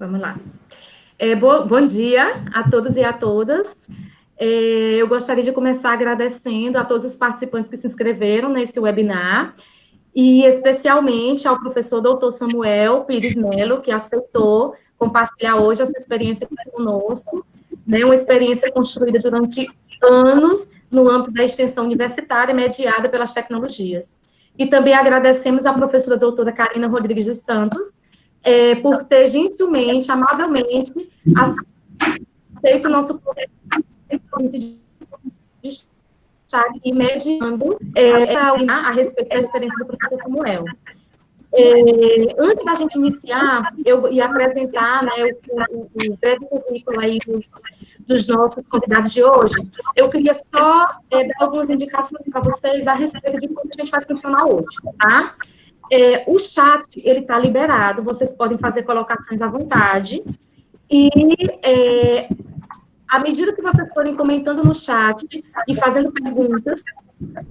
Vamos lá. Bom dia a todos e a todas. Eu gostaria de começar agradecendo a todos os participantes que se inscreveram nesse webinar, e especialmente ao professor Dr. Samuel Pires Melo, que aceitou compartilhar hoje essa experiência conosco, né, uma experiência construída durante anos no âmbito da extensão universitária mediada pelas tecnologias. E também agradecemos à professora doutora Karina Rodrigues dos Santos, por ter gentilmente, amavelmente, aceito o nosso convite de estar aqui mediando a respeito da experiência do professor Samuel. Antes da gente iniciar, eu ia apresentar, né, o breve currículo aí dos nossos convidados de hoje. Eu queria só dar algumas indicações para vocês a respeito de como a gente vai funcionar hoje, tá? O chat, ele está liberado, vocês podem fazer colocações à vontade, e à medida que vocês forem comentando no chat e fazendo perguntas,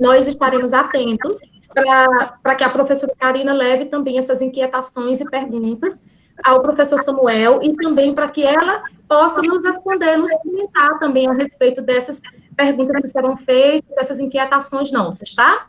nós estaremos atentos para que a professora Karina leve também essas inquietações e perguntas ao professor Samuel, e também para que ela possa nos responder, nos comentar também a respeito dessas perguntas que serão feitas, dessas inquietações nossas, tá?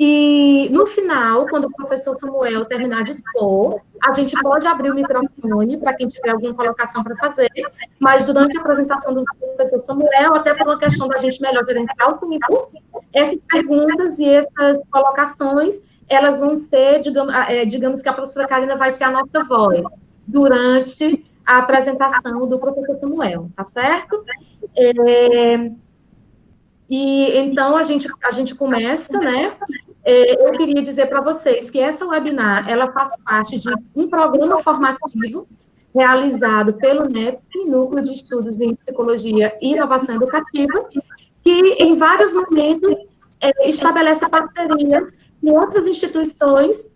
E, no final, quando o professor Samuel terminar de expor, a gente pode abrir o microfone para quem tiver alguma colocação para fazer, mas durante a apresentação do professor Samuel, até por uma questão da gente melhor gerenciar o tempo, essas perguntas e essas colocações, elas vão ser, digamos que a professora Karina vai ser a nossa voz durante a apresentação do professor Samuel, tá certo? E então a gente começa, né? Eu queria dizer para vocês que essa webinar, ela faz parte de um programa formativo realizado pelo NEPSI, Núcleo de Estudos em Psicologia e Inovação Educativa, que em vários momentos estabelece parcerias com outras instituições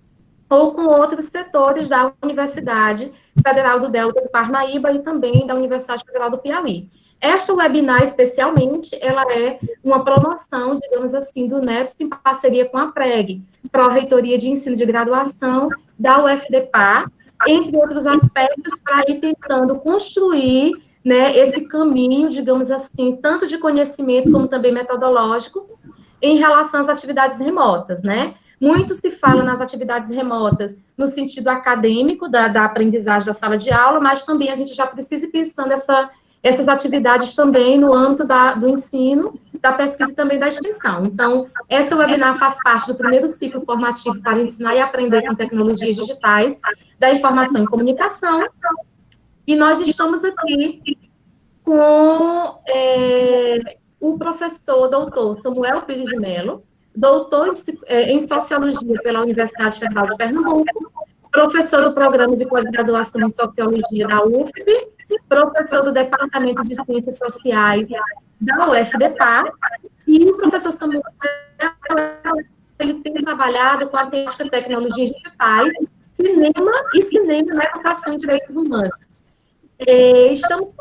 ou com outros setores da Universidade Federal do Delta do Parnaíba e também da Universidade Federal do Piauí. Esta webinar, especialmente, ela é uma promoção, digamos assim, do NEPS em parceria com a PREG, Pró-Reitoria de Ensino de Graduação da UFDPA, entre outros aspectos, para ir tentando construir, né, esse caminho, digamos assim, tanto de conhecimento como também metodológico, em relação às atividades remotas, né? Muito se fala nas atividades remotas no sentido acadêmico, da aprendizagem da sala de aula, mas também a gente já precisa ir pensando essas atividades também no âmbito do ensino, da pesquisa e também da extensão. Então, essa webinar faz parte do primeiro ciclo formativo para ensinar e aprender com tecnologias digitais da informação e comunicação, e nós estamos aqui com o professor doutor Samuel Pires de Melo, doutor em Sociologia pela Universidade Federal de Pernambuco, professor do Programa de Pós-Graduação em Sociologia da UFB, professor do Departamento de Ciências Sociais da UFDPA, e o professor Samuel, ele tem trabalhado com a temática de tecnologias digitais, cinema na educação e direitos humanos.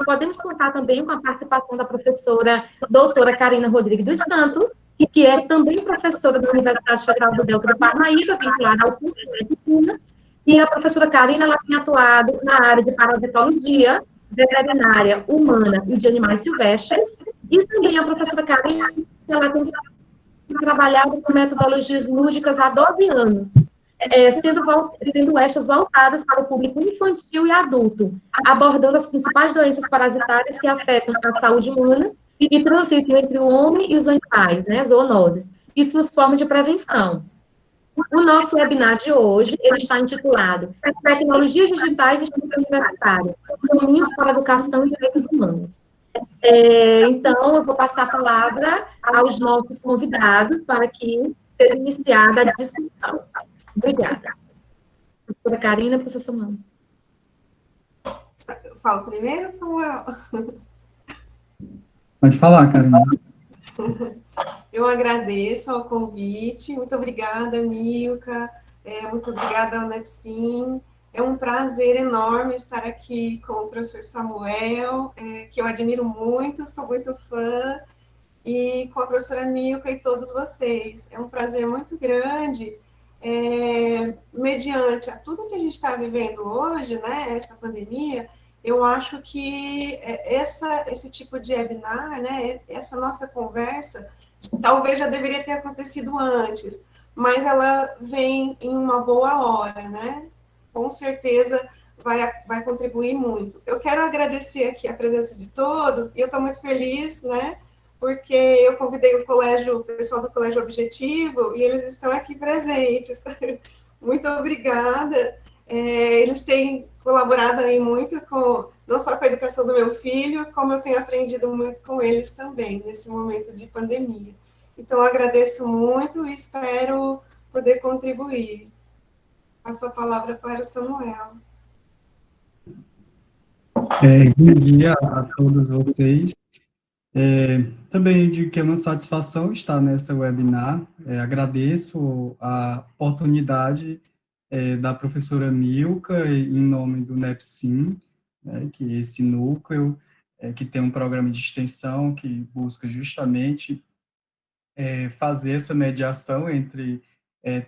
Podemos contar também com a participação da professora doutora Karina Rodrigues dos Santos, que é também professora da Universidade Federal do Delta do Parnaíba, vinculada ao curso de medicina, e a professora Karina, ela tem atuado na área de parasitologia, veterinária humana e de animais silvestres, e também a professora Karina, ela tem trabalhado com metodologias lúdicas há 12 anos, sendo estas voltadas para o público infantil e adulto, abordando as principais doenças parasitárias que afetam a saúde humana e transitam entre o homem e os animais, né, zoonoses, e suas formas de prevenção. O nosso webinar de hoje, ele está intitulado Tecnologias Digitais e Extensão Universitária, Caminhos para a Educação e Direitos Humanos. Então, eu vou passar a palavra aos nossos convidados para que seja iniciada a discussão. Obrigada. Professora Karina, professor Samuel. Eu falo primeiro, Samuel? Pode falar, Karina. Eu agradeço ao convite, muito obrigada, Milka, muito obrigada ao NEPSIM. É um prazer enorme estar aqui com o professor Samuel, que eu admiro muito, sou muito fã, e com a professora Milka e todos vocês. É um prazer muito grande, mediante a tudo que a gente está vivendo hoje, né, essa pandemia, eu acho que esse tipo de webinar, né, essa nossa conversa, talvez já deveria ter acontecido antes, mas ela vem em uma boa hora, né? Com certeza vai contribuir muito. Eu quero agradecer aqui a presença de todos, e eu estou muito feliz, né? Porque eu convidei o pessoal do Colégio Objetivo, e eles estão aqui presentes. Muito obrigada. Eles têm colaborado aí muito com, não só com a educação do meu filho, como eu tenho aprendido muito com eles também, nesse momento de pandemia. Então, eu agradeço muito e espero poder contribuir. Passo a palavra para o Samuel. Bom dia a todos vocês. Também digo que é uma satisfação estar nessa webinar. Agradeço a oportunidade da professora Milka, em nome do NEPSIM, né, que é esse núcleo, que tem um programa de extensão que busca justamente fazer essa mediação entre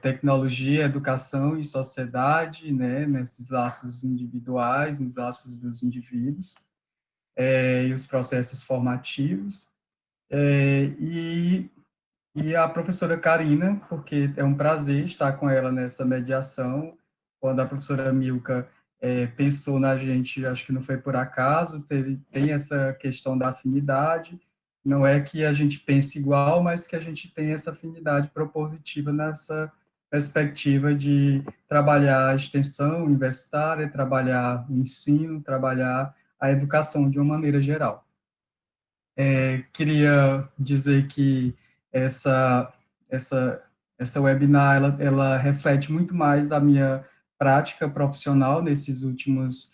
tecnologia, educação e sociedade, né, nesses laços individuais, nos laços dos indivíduos, e os processos formativos. E a professora Karina, porque é um prazer estar com ela nessa mediação. Quando a professora Milka pensou na gente, acho que não foi por acaso, tem essa questão da afinidade. Não é que a gente pense igual, mas que a gente tem essa afinidade propositiva nessa perspectiva de trabalhar a extensão universitária, trabalhar o ensino, trabalhar a educação de uma maneira geral. Queria dizer que essa, essa, essa webinar, ela reflete muito mais da minha prática profissional nesses últimos,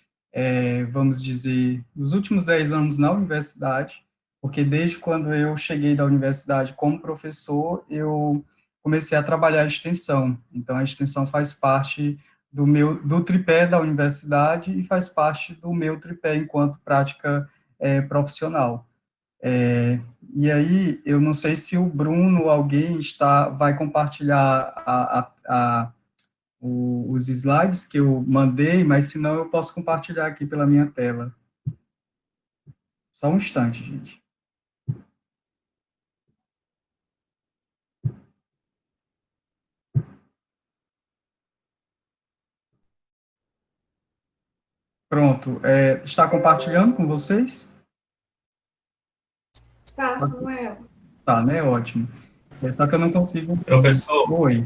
vamos dizer, nos últimos 10 anos na universidade, porque desde quando eu cheguei da universidade como professor, eu comecei a trabalhar a extensão. Então, a extensão faz parte do tripé da universidade e faz parte do meu tripé enquanto prática profissional. E aí, eu não sei se o Bruno, alguém vai compartilhar os slides que eu mandei, mas se não, eu posso compartilhar aqui pela minha tela. Só um instante, gente. Pronto. Está compartilhando com vocês? Está, Samuel. Tá, né? Ótimo. Só que eu não consigo... Professor, Oi.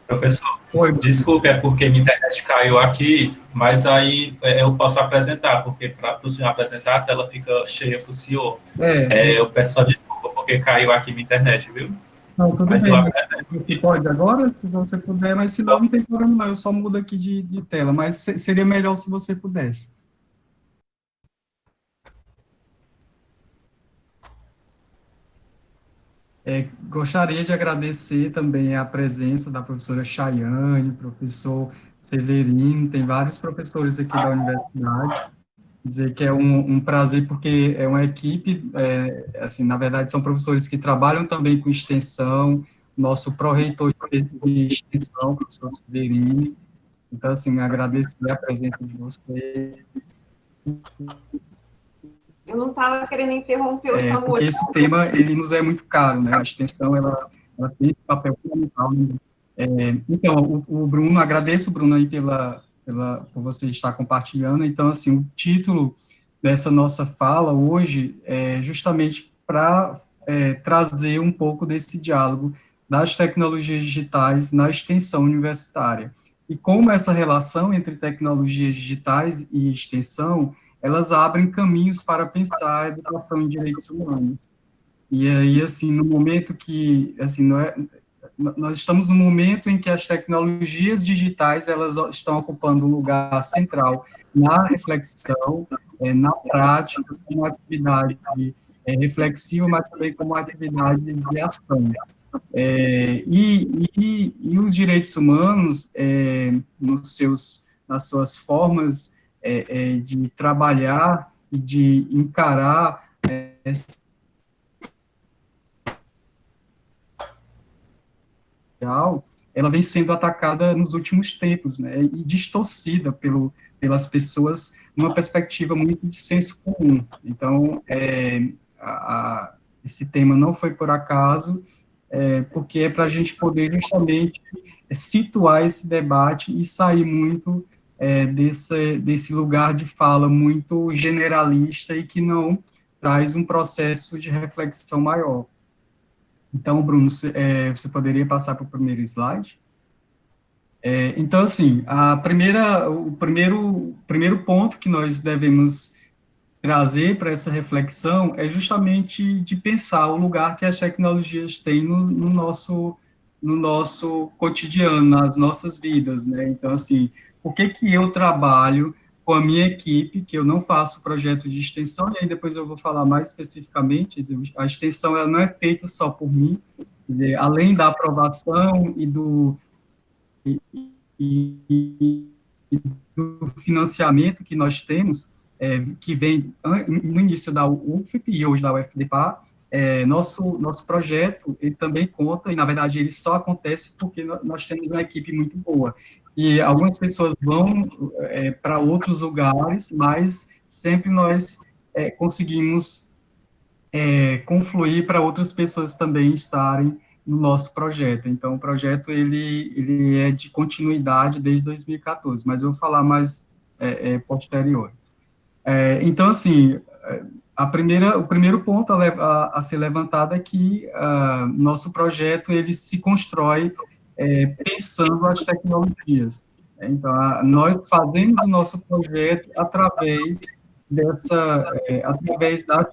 professor, Oi, Bruno. desculpe, é porque minha internet caiu aqui, mas aí eu posso apresentar, porque para o senhor apresentar, a tela fica cheia para o senhor. Eu peço só desculpa, porque caiu aqui minha internet, viu? Não, tudo Mas bem, eu mas apresento. você pode agora, se você puder, mas se não, não tem problema não, eu só mudo aqui de tela, mas seria melhor se você pudesse. Gostaria de agradecer também a presença da professora Chayane, professor Severino, tem vários professores aqui da universidade, dizer que é um prazer, porque é uma equipe, assim, na verdade, são professores que trabalham também com extensão, nosso pró-reitor de extensão, professor Severino, então, assim, agradecer a presença de vocês. Eu não estava querendo interromper o Samuel. Porque esse tema, ele nos é muito caro, né, a extensão, ela tem esse papel fundamental, né? Então, o Bruno, agradeço, Bruno, aí por você estar compartilhando. Então, assim, o título dessa nossa fala hoje é justamente para trazer um pouco desse diálogo das tecnologias digitais na extensão universitária. E como essa relação entre tecnologias digitais e extensão, elas abrem caminhos para pensar a educação em direitos humanos. E aí, assim, no momento que, assim, nós estamos no momento em que as tecnologias digitais, elas estão ocupando um lugar central na reflexão, na prática, como atividade reflexiva, mas também como atividade de ação. E os direitos humanos, nas suas formas de trabalhar e de encarar ela vem sendo atacada nos últimos tempos, né, e distorcida pelas pessoas numa perspectiva muito de senso comum. Então, esse tema não foi por acaso, porque é para a gente poder justamente situar esse debate e sair muito desse lugar de fala muito generalista e que não traz um processo de reflexão maior. Então, Bruno, você poderia passar para o primeiro slide? Então, assim, o primeiro ponto que nós devemos trazer para essa reflexão é justamente de pensar o lugar que as tecnologias têm no nosso cotidiano, nas nossas vidas, né? Então, assim, por que que eu trabalho com a minha equipe, que eu não faço projeto de extensão, e aí depois eu vou falar mais especificamente, a extensão ela não é feita só por mim, quer dizer, além da aprovação e e do financiamento que nós temos, que vem no início da UFP e hoje da UFDPA, nosso projeto, ele também conta, e na verdade ele só acontece porque nós temos uma equipe muito boa. E algumas pessoas vão para outros lugares, mas sempre nós conseguimos confluir para outras pessoas também estarem no nosso projeto. Então, o projeto, ele é de continuidade desde 2014, mas eu vou falar mais posterior. Então, assim, o primeiro ponto a ser levantado é que nosso projeto, ele se constrói pensando as tecnologias. Então, nós fazemos o nosso projeto através das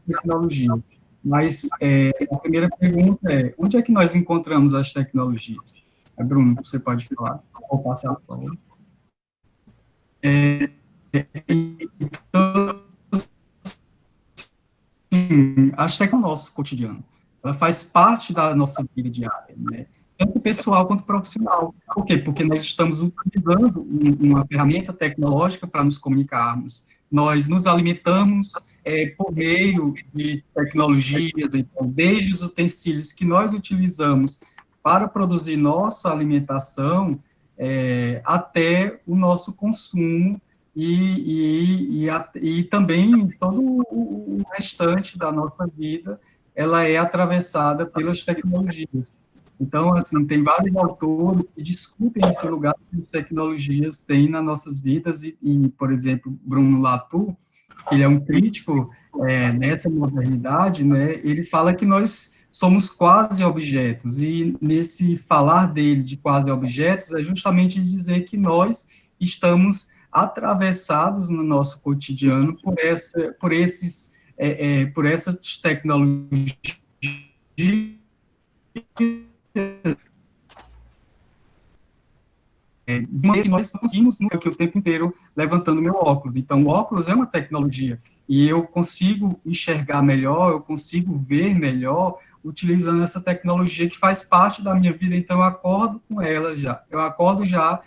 tecnologias. Mas a primeira pergunta é, onde é que nós encontramos as tecnologias? Bruno, você pode falar? Vou passar, por favor. Então, assim, as tecnologias no nosso cotidiano, ela faz parte da nossa vida diária, né? Tanto pessoal quanto profissional. Por quê? Porque nós estamos utilizando uma ferramenta tecnológica para nos comunicarmos. Nós nos alimentamos por meio de tecnologias, então, desde os utensílios que nós utilizamos para produzir nossa alimentação, até o nosso consumo e também todo o restante da nossa vida, ela é atravessada pelas tecnologias. Então, assim, tem vários autores que discutem esse lugar que as tecnologias têm nas nossas vidas por exemplo, Bruno Latour, ele é um crítico nessa modernidade, né, ele fala que nós somos quase objetos, e nesse falar dele de quase objetos, é justamente dizer que nós estamos atravessados no nosso cotidiano por essas tecnologias de maneira que nós conseguimos aqui o tempo inteiro levantando meu óculos. Então, o óculos é uma tecnologia, e eu consigo enxergar melhor, eu consigo ver melhor, utilizando essa tecnologia que faz parte da minha vida, então eu acordo com ela já. Eu acordo já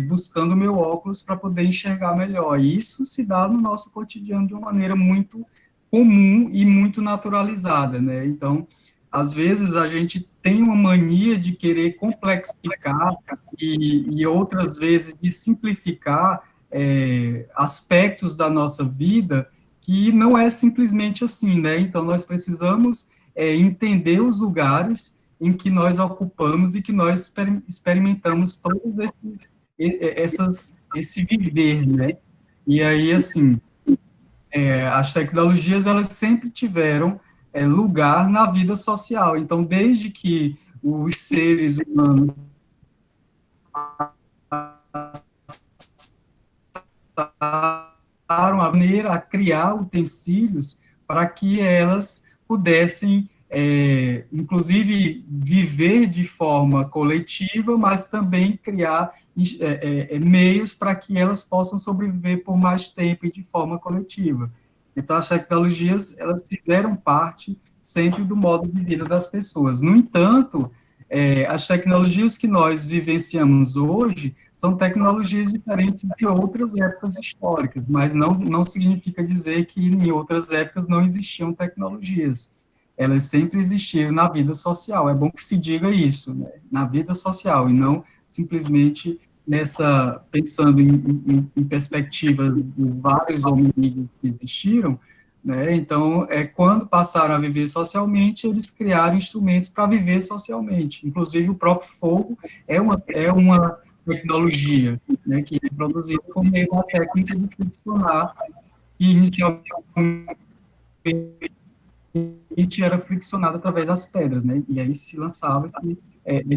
buscando meu óculos para poder enxergar melhor. E isso se dá no nosso cotidiano de uma maneira muito comum e muito naturalizada, né? Então, às vezes a gente tem uma mania de querer complexificar e outras vezes de simplificar aspectos da nossa vida que não é simplesmente assim, né? Então, nós precisamos entender os lugares em que nós ocupamos e que nós experimentamos todos esse viver, né? E aí, assim, as tecnologias, elas sempre tiveram lugar na vida social. Então, desde que os seres humanos passaram a criar utensílios para que elas pudessem, inclusive, viver de forma coletiva, mas também criar meios para que elas possam sobreviver por mais tempo e de forma coletiva. Então, as tecnologias, elas fizeram parte sempre do modo de vida das pessoas. No entanto, as tecnologias que nós vivenciamos hoje são tecnologias diferentes de outras épocas históricas, mas não significa dizer que em outras épocas não existiam tecnologias. Elas sempre existiram na vida social. É bom que se diga isso, né? Na vida social, e não simplesmente pensando em perspectivas de vários hominídeos que existiram, né? Então, quando passaram a viver socialmente, eles criaram instrumentos para viver socialmente. Inclusive, o próprio fogo é uma tecnologia, né, que é produzida por meio da técnica de friccionar, que inicialmente era friccionada através das pedras, né? E aí se lançava,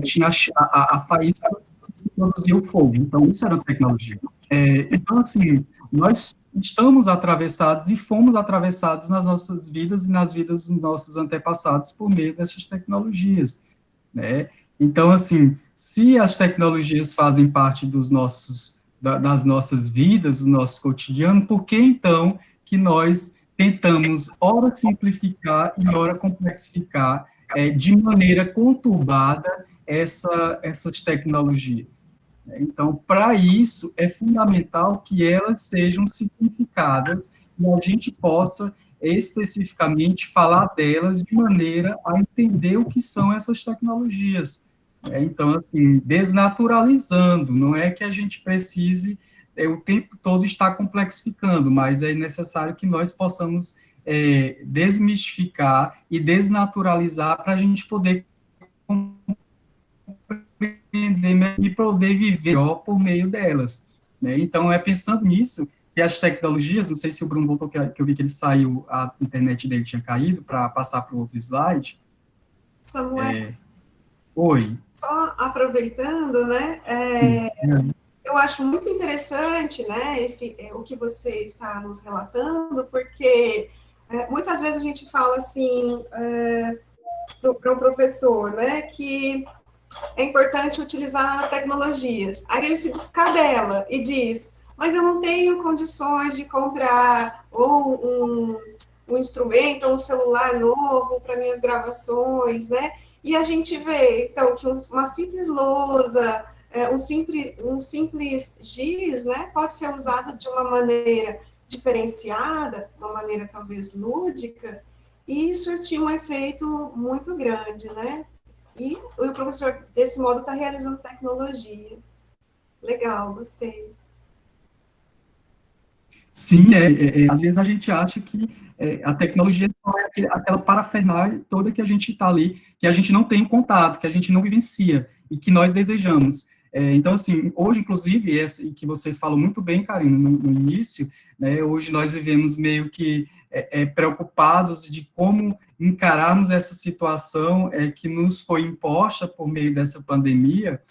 tinha a faísca que se produzia o fogo. Então, isso era tecnologia. Então, assim, nós estamos atravessados e fomos atravessados nas nossas vidas e nas vidas dos nossos antepassados por meio dessas tecnologias, né? Então, assim, se as tecnologias fazem parte das nossas vidas, do nosso cotidiano, por que então que nós tentamos, ora simplificar e ora complexificar de maneira conturbada essas tecnologias? Então, para isso, é fundamental que elas sejam simplificadas e a gente possa especificamente falar delas de maneira a entender o que são essas tecnologias. Então, assim, desnaturalizando, não é que a gente precise o tempo todo estar complexificando, mas é necessário que nós possamos desmistificar e desnaturalizar para a gente poder e poder viver melhor por meio delas, né? Então, pensando nisso, que as tecnologias, não sei se o Bruno voltou, que eu vi que ele saiu, a internet dele tinha caído, para passar para o outro slide. Samuel, oi. Só aproveitando, né, eu acho muito interessante, né, o que você está nos relatando, porque muitas vezes a gente fala assim, para um professor, né, que é importante utilizar tecnologias. Aí ele se descabela e diz, mas eu não tenho condições de comprar ou um instrumento, ou um celular novo para minhas gravações, né? E a gente vê, então, que uma simples lousa, um simples giz, né, pode ser usado de uma maneira diferenciada, uma maneira talvez lúdica, e surtir um efeito muito grande, né? E o professor, desse modo, está realizando tecnologia. Legal, gostei. Sim, às vezes a gente acha que a tecnologia só é aquela parafernália toda que a gente está ali, que a gente não tem contato, que a gente não vivencia e que nós desejamos. Então, assim, hoje, inclusive, que você falou muito bem, Karina, no início, né, hoje nós vivemos meio que preocupados de como encararmos essa situação que nos foi imposta por meio dessa pandemia,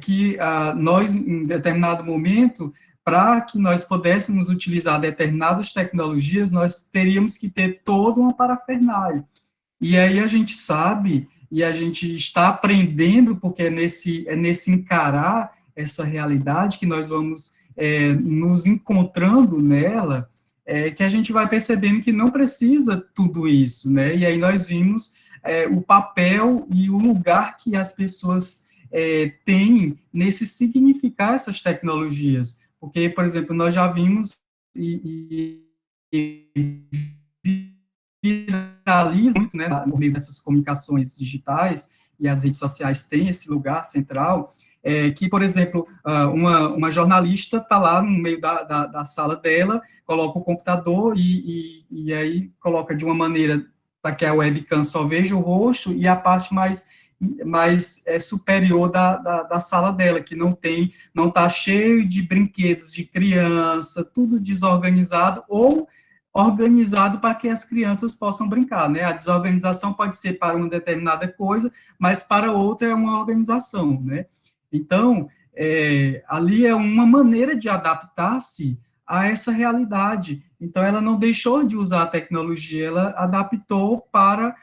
que nós, em determinado momento, para que nós pudéssemos utilizar determinadas tecnologias, nós teríamos que ter toda uma parafernália. E aí a gente sabe, e a gente está aprendendo, porque é nesse encarar essa realidade que nós vamos nos encontrando nela, que a gente vai percebendo que não precisa tudo isso, né? E aí nós vimos o papel e o lugar que as pessoas têm nesse significar essas tecnologias. Porque, por exemplo, nós já vimos e viraliza muito, né, no meio dessas comunicações digitais, e as redes sociais têm esse lugar central, que, por exemplo, uma jornalista está lá no meio da sala dela, coloca o computador e aí coloca de uma maneira para que a webcam só veja o rosto e a parte mais superior da sala dela, que não está cheio de brinquedos de criança, tudo desorganizado, ou organizado para que as crianças possam brincar, né? A desorganização pode ser para uma determinada coisa, mas para outra é uma organização, né? Então, ali é uma maneira de adaptar-se a essa realidade. Então, ela não deixou de usar a tecnologia, ela adaptou para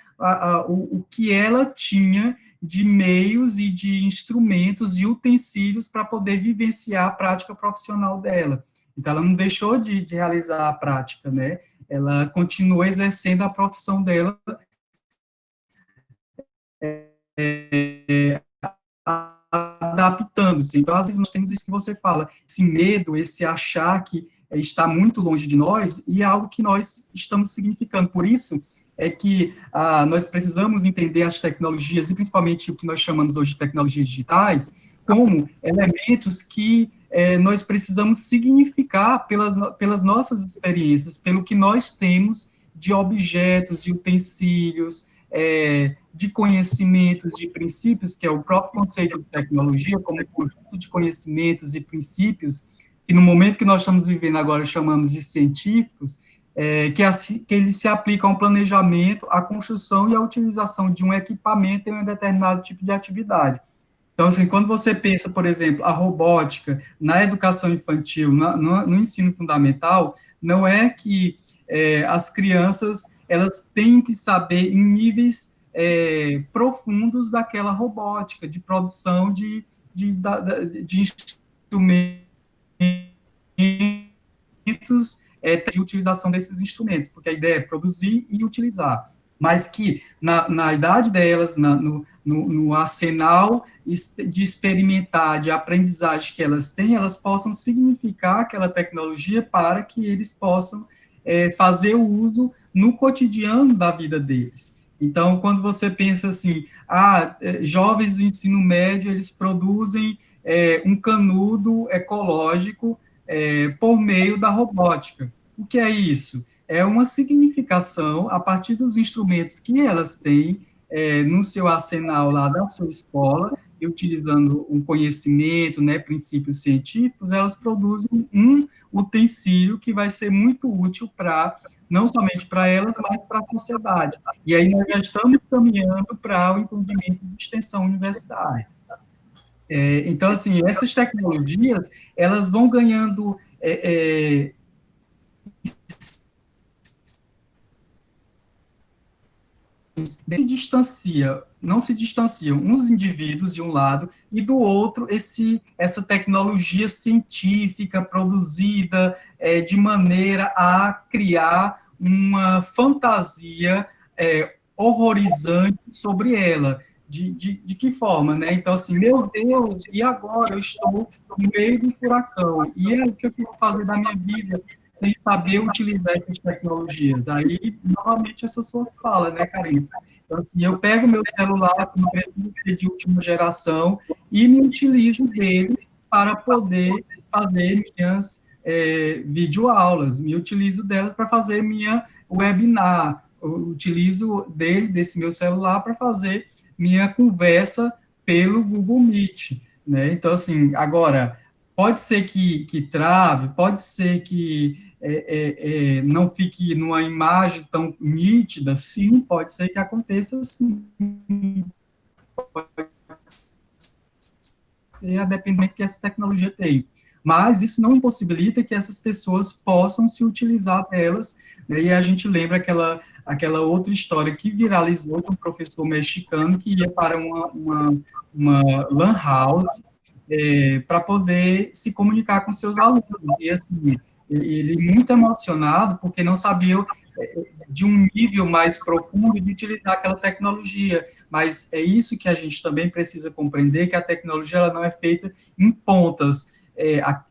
o que ela tinha de meios e de instrumentos e utensílios para poder vivenciar a prática profissional dela. Então, ela não deixou de realizar a prática, né? Ela continuou exercendo a profissão dela adaptando-se. Então, às vezes, nós temos isso que você fala, esse medo, esse achar que está muito longe de nós, e é algo que nós estamos significando. Por isso, é que nós precisamos entender as tecnologias, e principalmente o que nós chamamos hoje de tecnologias digitais, como elementos que nós precisamos significar pelas nossas experiências, pelo que nós temos de objetos, de utensílios, de conhecimentos, de princípios, que é o próprio conceito de tecnologia, como conjunto de conhecimentos e princípios, que no momento que nós estamos vivendo agora chamamos de científicos, que eles se aplicam ao planejamento, à construção e à utilização de um equipamento em um determinado tipo de atividade. Então, assim, quando você pensa, por exemplo, a robótica na educação infantil, no ensino fundamental, não é que as crianças elas têm que saber em níveis profundos daquela robótica, de produção de instrumentos, de utilização desses instrumentos, porque a ideia é produzir e utilizar, mas que na idade delas, no arsenal de experimentar, de aprendizagem que elas têm, elas possam significar aquela tecnologia para que eles possam fazer o uso no cotidiano da vida deles. Então, quando você pensa assim, jovens do ensino médio, eles produzem um canudo ecológico por meio da robótica. O que é isso? É uma significação a partir dos instrumentos que elas têm no seu arsenal lá da sua escola, e utilizando um conhecimento, princípios científicos, elas produzem um utensílio que vai ser muito útil não somente para elas, mas para a sociedade. E aí nós já estamos caminhando para o entendimento de extensão universitária. Então, assim, essas tecnologias, elas vão ganhando não se distanciam uns indivíduos de um lado e do outro essa tecnologia científica produzida de maneira a criar uma fantasia horrorizante sobre ela. De que forma, né? Então, assim, meu Deus, e agora? Eu estou no meio do furacão, e aí o que eu vou fazer da minha vida sem saber utilizar essas tecnologias? Aí, novamente, essa sua fala, né, Karina? Então, assim, eu pego meu celular, que não precisa ser de última geração, e me utilizo dele para poder fazer minhas videoaulas, me utilizo delas para fazer minha webinar, eu utilizo desse meu celular para fazer minha conversa pelo Google Meet, né? Então, assim, agora, pode ser que trave, pode ser que não fique numa imagem tão nítida, sim, pode ser que aconteça, sim. Pode ser a depender que essa tecnologia tem. Mas isso não impossibilita que essas pessoas possam se utilizar delas, né? E a gente lembra aquela outra história que viralizou de um professor mexicano que ia para uma lan house para poder se comunicar com seus alunos. E, assim, ele muito emocionado, porque não sabia de um nível mais profundo de utilizar aquela tecnologia. Mas é isso que a gente também precisa compreender, que a tecnologia ela não é feita em pontas,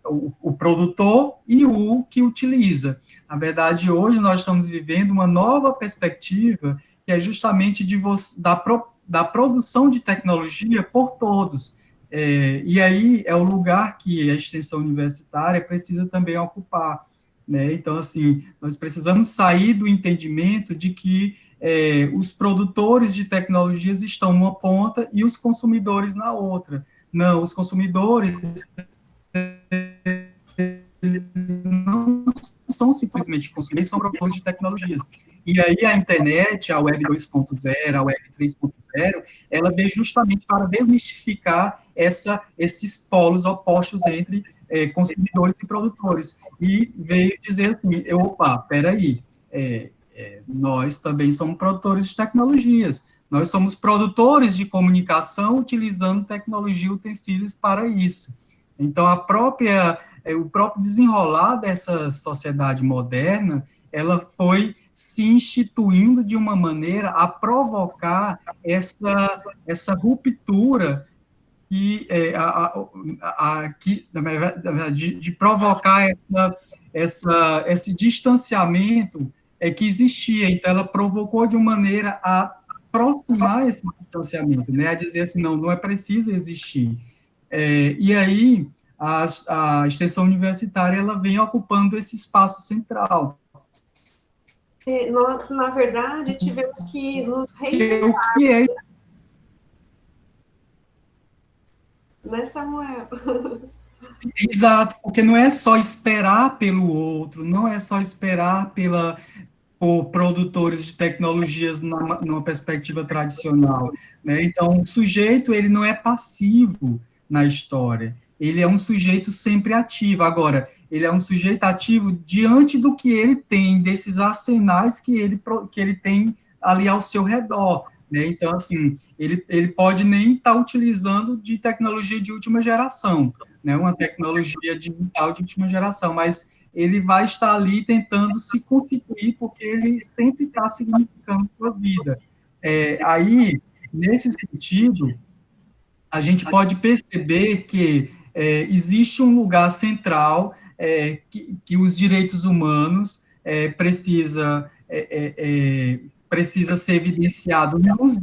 o produtor e o que utiliza. Na verdade, hoje nós estamos vivendo uma nova perspectiva, que é justamente da produção de tecnologia por todos. E aí é o lugar que a extensão universitária precisa também ocupar, né? Então, assim, nós precisamos sair do entendimento de que os produtores de tecnologias estão numa ponta e os consumidores na outra. Não, os consumidores não são simplesmente consumidores, são produtores de tecnologias. E aí a internet, a Web 2.0, a Web 3.0, ela veio justamente para desmistificar esses polos opostos entre consumidores e produtores. E veio dizer assim, opa, peraí, nós também somos produtores de tecnologias, nós somos produtores de comunicação utilizando tecnologia e utensílios para isso. Então, o próprio desenrolar dessa sociedade moderna, ela foi se instituindo de uma maneira a provocar essa ruptura de provocar esse distanciamento que existia. Então, ela provocou de uma maneira a aproximar esse distanciamento, né? A dizer assim, não é preciso existir. E aí, a extensão universitária, ela vem ocupando esse espaço central. Nós, na verdade, tivemos que nos reinventar. O que é? Né, Samuel? Exato, porque não é só esperar pelo outro, não é só esperar por produtores de tecnologias numa perspectiva tradicional, né? Então, o sujeito, ele não é passivo na história, ele é um sujeito sempre ativo. Agora, ele é um sujeito ativo diante do que ele tem, desses arsenais que ele tem ali ao seu redor, né? Então, assim, ele pode nem estar utilizando de tecnologia de última geração, né? Uma tecnologia digital de última geração, mas ele vai estar ali tentando se constituir, porque ele sempre está significando sua vida. Aí, nesse sentido, a gente pode perceber que existe um lugar central que os direitos humanos precisa ser evidenciado nos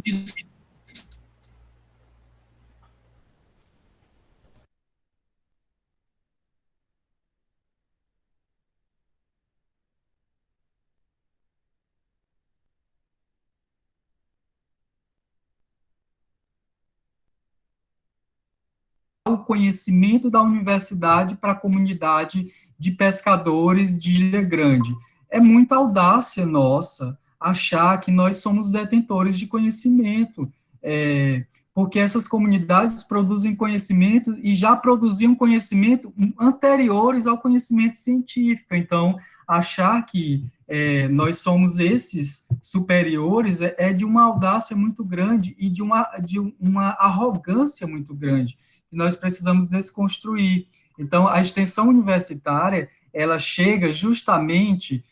o conhecimento da universidade para a comunidade de pescadores de Ilha Grande. É muita audácia nossa achar que nós somos detentores de conhecimento, porque essas comunidades produzem conhecimento e já produziam conhecimento anteriores ao conhecimento científico. Então, achar que nós somos esses superiores é de uma audácia muito grande e de uma arrogância muito grande que nós precisamos desconstruir. Então, a extensão universitária, ela chega justamente,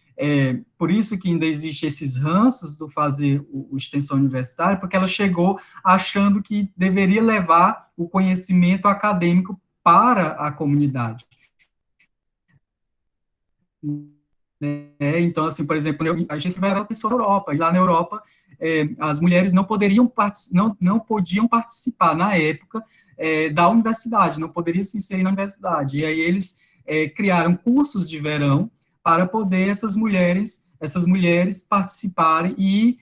por isso que ainda existe esses ranços do fazer o extensão universitária, porque ela chegou achando que deveria levar o conhecimento acadêmico para a comunidade. Então, assim, por exemplo, a gente vai para a Europa, e lá na Europa, as mulheres não podiam participar, na época, da universidade, não poderiam se inserir na universidade. E aí eles criaram cursos de verão para poder essas mulheres participarem e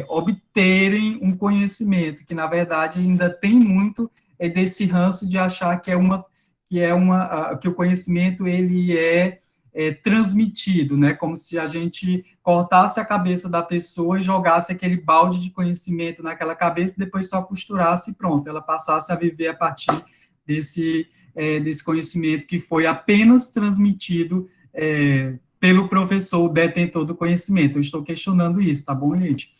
obterem um conhecimento, que, na verdade, ainda tem muito desse ranço de achar que o conhecimento ele é transmitido, né, como se a gente cortasse a cabeça da pessoa e jogasse aquele balde de conhecimento naquela cabeça e depois só costurasse e pronto, ela passasse a viver a partir desse conhecimento que foi apenas transmitido pelo professor detentor do conhecimento. Eu estou questionando isso, tá bom, gente?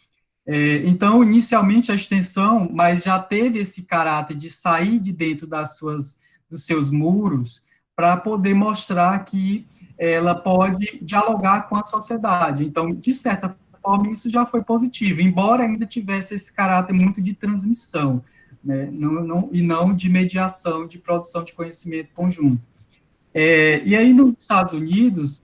Então, inicialmente, a extensão, mas já teve esse caráter de sair de dentro dos seus muros para poder mostrar que ela pode dialogar com a sociedade. Então, de certa forma, isso já foi positivo, embora ainda tivesse esse caráter muito de transmissão, né, e não de mediação, de produção de conhecimento conjunto. E aí, nos Estados Unidos,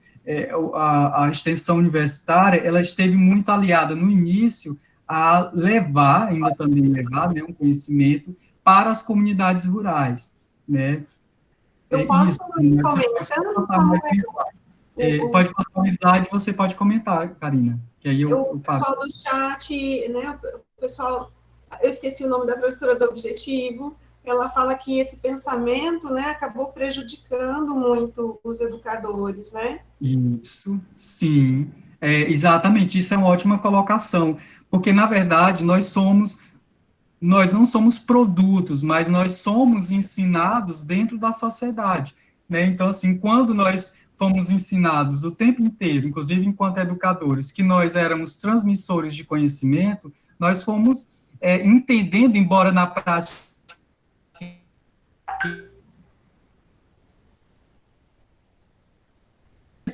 a extensão universitária, ela esteve muito aliada no início a levar, ainda também levar, né, um conhecimento para as comunidades rurais, né. Eu posso ir comentando, Samuel? Pode passar o slide, você pode comentar, Karina, que aí o pessoal do chat, né, o pessoal, eu esqueci o nome da professora do Objetivo, ela fala que esse pensamento, né, acabou prejudicando muito os educadores, né? Isso, sim, exatamente, isso é uma ótima colocação, porque, na verdade, nós não somos produtos, mas nós somos ensinados dentro da sociedade, né? Então, assim, quando nós fomos ensinados o tempo inteiro, inclusive enquanto educadores, que nós éramos transmissores de conhecimento, nós fomos entendendo, embora na prática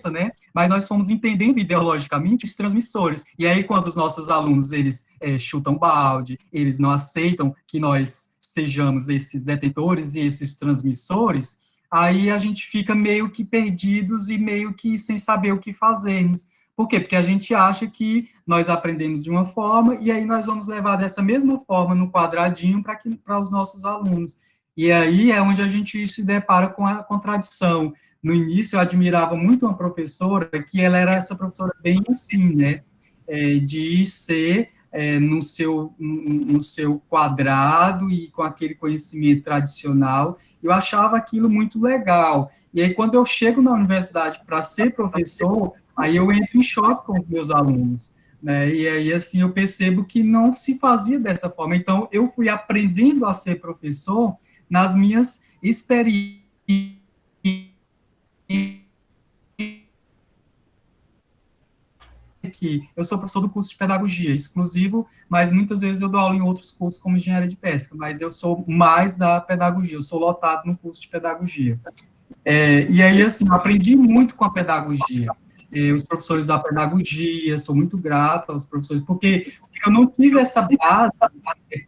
né? Mas nós fomos entendendo ideologicamente esses transmissores. E aí, quando os nossos alunos, eles chutam balde, eles não aceitam que nós sejamos esses detentores e esses transmissores, aí a gente fica meio que perdidos e meio que sem saber o que fazermos. Por quê? Porque a gente acha que nós aprendemos de uma forma e aí nós vamos levar dessa mesma forma no quadradinho para os nossos alunos. E aí é onde a gente se depara com a contradição. No início, eu admirava muito uma professora, que ela era essa professora bem assim, né, de ser no seu quadrado e com aquele conhecimento tradicional. Eu achava aquilo muito legal. E aí, quando eu chego na universidade para ser professor, aí eu entro em choque com os meus alunos, né? E aí, assim, eu percebo que não se fazia dessa forma. Então, eu fui aprendendo a ser professor nas minhas experiências, que eu sou professor do curso de pedagogia exclusivo, mas muitas vezes eu dou aula em outros cursos, como engenharia de pesca, mas eu sou mais da pedagogia, eu sou lotado no curso de pedagogia. E aí, assim, eu aprendi muito com a pedagogia. Os professores da pedagogia, sou muito grato aos professores, porque eu não tive essa base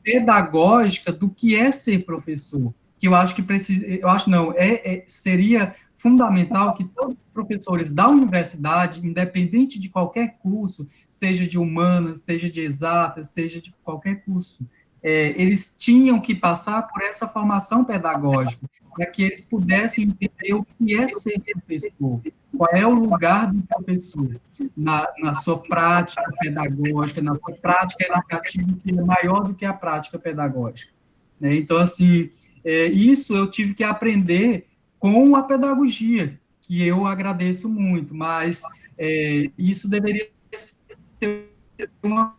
pedagógica do que é ser professor, que eu acho que precisa, eu acho não, seria fundamental que todos os professores da universidade, independente de qualquer curso, seja de humanas, seja de exatas, seja de qualquer curso, eles tinham que passar por essa formação pedagógica, para que eles pudessem entender o que é ser professor, qual é o lugar do professor na sua prática pedagógica, na sua prática educativa, que é maior do que a prática pedagógica, né? Então, assim, isso eu tive que aprender com a pedagogia, que eu agradeço muito, mas isso deveria ser uma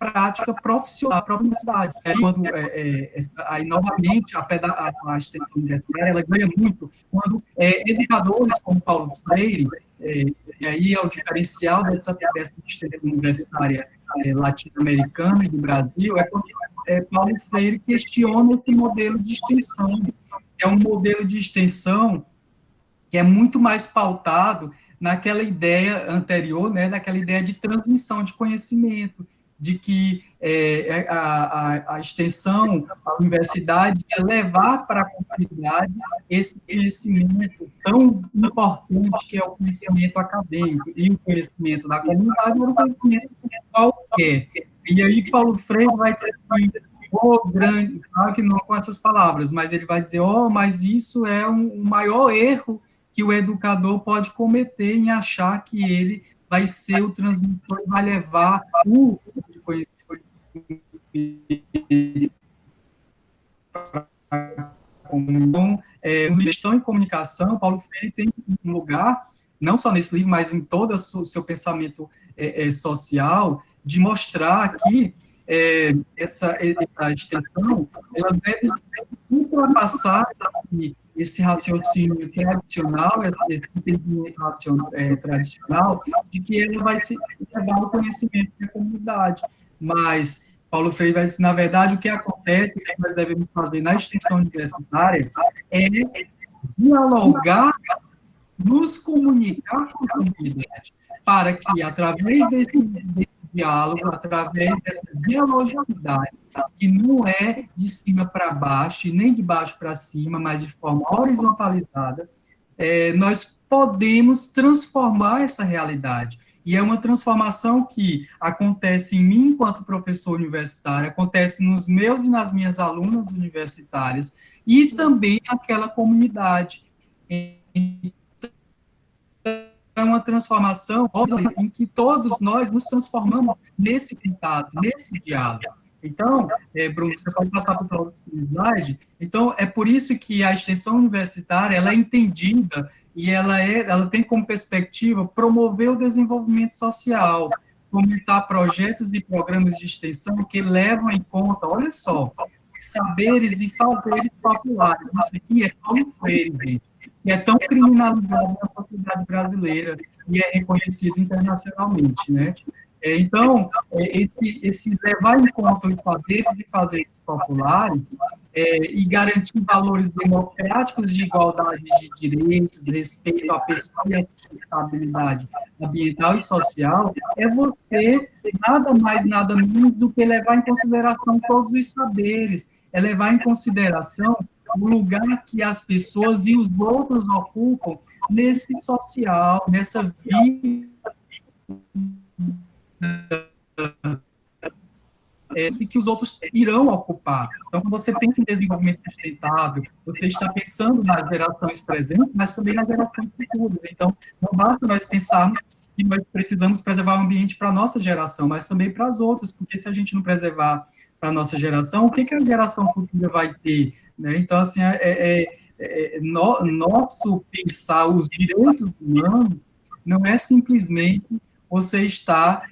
prática profissional para a universidade. Aí, novamente, a extensão universitária, ela ganha muito quando educadores como Paulo Freire, e aí é o diferencial dessa extensão universitária latino-americana e do Brasil, quando Paulo Freire questiona esse modelo de extensão, que é um modelo de extensão que é muito mais pautado naquela ideia anterior, né, daquela ideia de transmissão de conhecimento, de que a extensão, a universidade, é levar para a comunidade esse conhecimento tão importante que é o conhecimento acadêmico, e o conhecimento da comunidade é um conhecimento qualquer. E aí Paulo Freire vai dizer assim, grande, claro que não com essas palavras, mas ele vai dizer, mas isso é um maior erro que o educador pode cometer em achar que ele vai ser o transmissor e vai levar o conhecimento para então, no Gestão em Comunicação, Paulo Freire tem um lugar, não só nesse livro, mas em todo o seu pensamento social, de mostrar que essa extensão, ela deve ultrapassar esse raciocínio tradicional, esse entendimento tradicional, de que ele vai se levar o conhecimento da comunidade. Mas Paulo Freire vai dizer, na verdade, o que acontece, o que nós devemos fazer na extensão universitária é dialogar, nos comunicar com a comunidade, para que, através desse diálogo, através dessa dialogicidade, que não é de cima para baixo, nem de baixo para cima, mas de forma horizontalizada, nós podemos transformar essa realidade. E é uma transformação que acontece em mim, enquanto professor universitário, acontece nos meus e nas minhas alunas universitárias, e também naquela comunidade. É uma transformação em que todos nós nos transformamos nesse contato, nesse diálogo. Então, Bruno, você pode passar para o próximo slide. Então, é por isso que a extensão universitária ela é entendida e ela tem como perspectiva promover o desenvolvimento social, fomentar projetos e programas de extensão que levam em conta, olha só, os saberes e fazeres populares. Isso aqui é Paulo Freire, gente, que é tão criminalizado na sociedade brasileira e é reconhecido internacionalmente, né? Então, esse levar em conta os saberes e fazeres populares e garantir valores democráticos de igualdade de direitos, respeito à pessoa e à sustentabilidade ambiental e social, é você nada mais, nada menos do que levar em consideração todos os saberes, é levar em consideração o lugar que as pessoas e os outros ocupam nesse social, nessa vida e que os outros irão ocupar. Então, quando você pensa em desenvolvimento sustentável, você está pensando nas gerações presentes, mas também nas gerações futuras. Então, não basta nós pensarmos que nós precisamos preservar o ambiente para a nossa geração, mas também para as outras, porque se a gente não preservar para a nossa geração, o que a geração futura vai ter? Né? Então, assim, nosso pensar os direitos humanos não é simplesmente você estar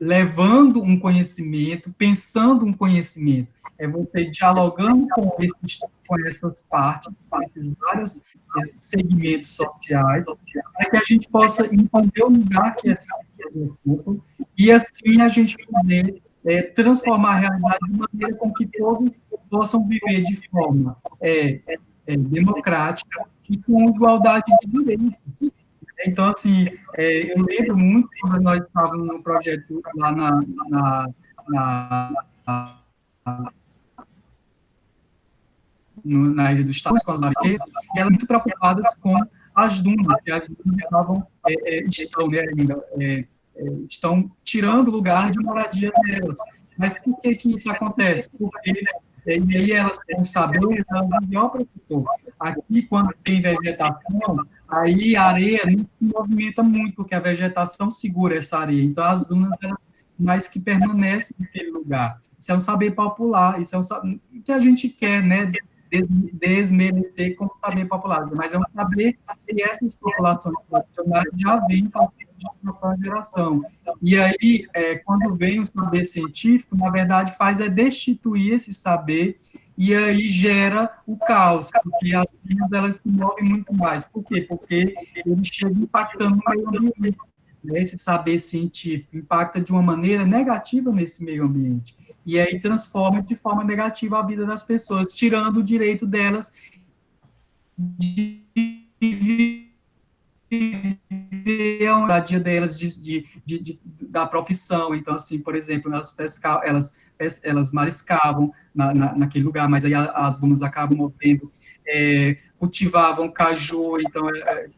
levando um conhecimento, pensando um conhecimento, é você dialogando com essas partes, com esses segmentos sociais, para que a gente possa entender o lugar que essas pessoas ocupam, e assim a gente poder transformar a realidade de maneira com que todos possam viver de forma democrática e com igualdade de direitos. Então, assim, eu lembro muito quando nós estávamos no projeto lá na Ilha dos Estados, com as Marquesas, e elas muito preocupadas com as dunas, que as dunas estão tirando o lugar de moradia delas. Mas por que isso acontece? Porque e aí elas têm um saber, elas vivem, ó, professor, aqui quando tem vegetação, aí a areia não se movimenta muito, porque a vegetação segura essa areia, então as dunas, elas, mais que permanecem naquele lugar. Isso é um saber popular, isso é um que a gente quer, né, desmerecer como saber popular, mas é um saber que essas populações tradicionais já vêm passando de uma geração. E aí, quando vem o saber científico, na verdade, faz destituir esse saber, e aí gera o caos, porque as linhas, elas se movem muito mais. Por quê? Porque ele chega impactando o meio ambiente. Esse saber científico impacta de uma maneira negativa nesse meio ambiente. E aí transforma de forma negativa a vida das pessoas, tirando o direito delas de viver a moradia delas, da profissão. Então, assim, por exemplo, elas mariscavam naquele lugar, mas aí as dunas acabam movendo, cultivavam caju, então,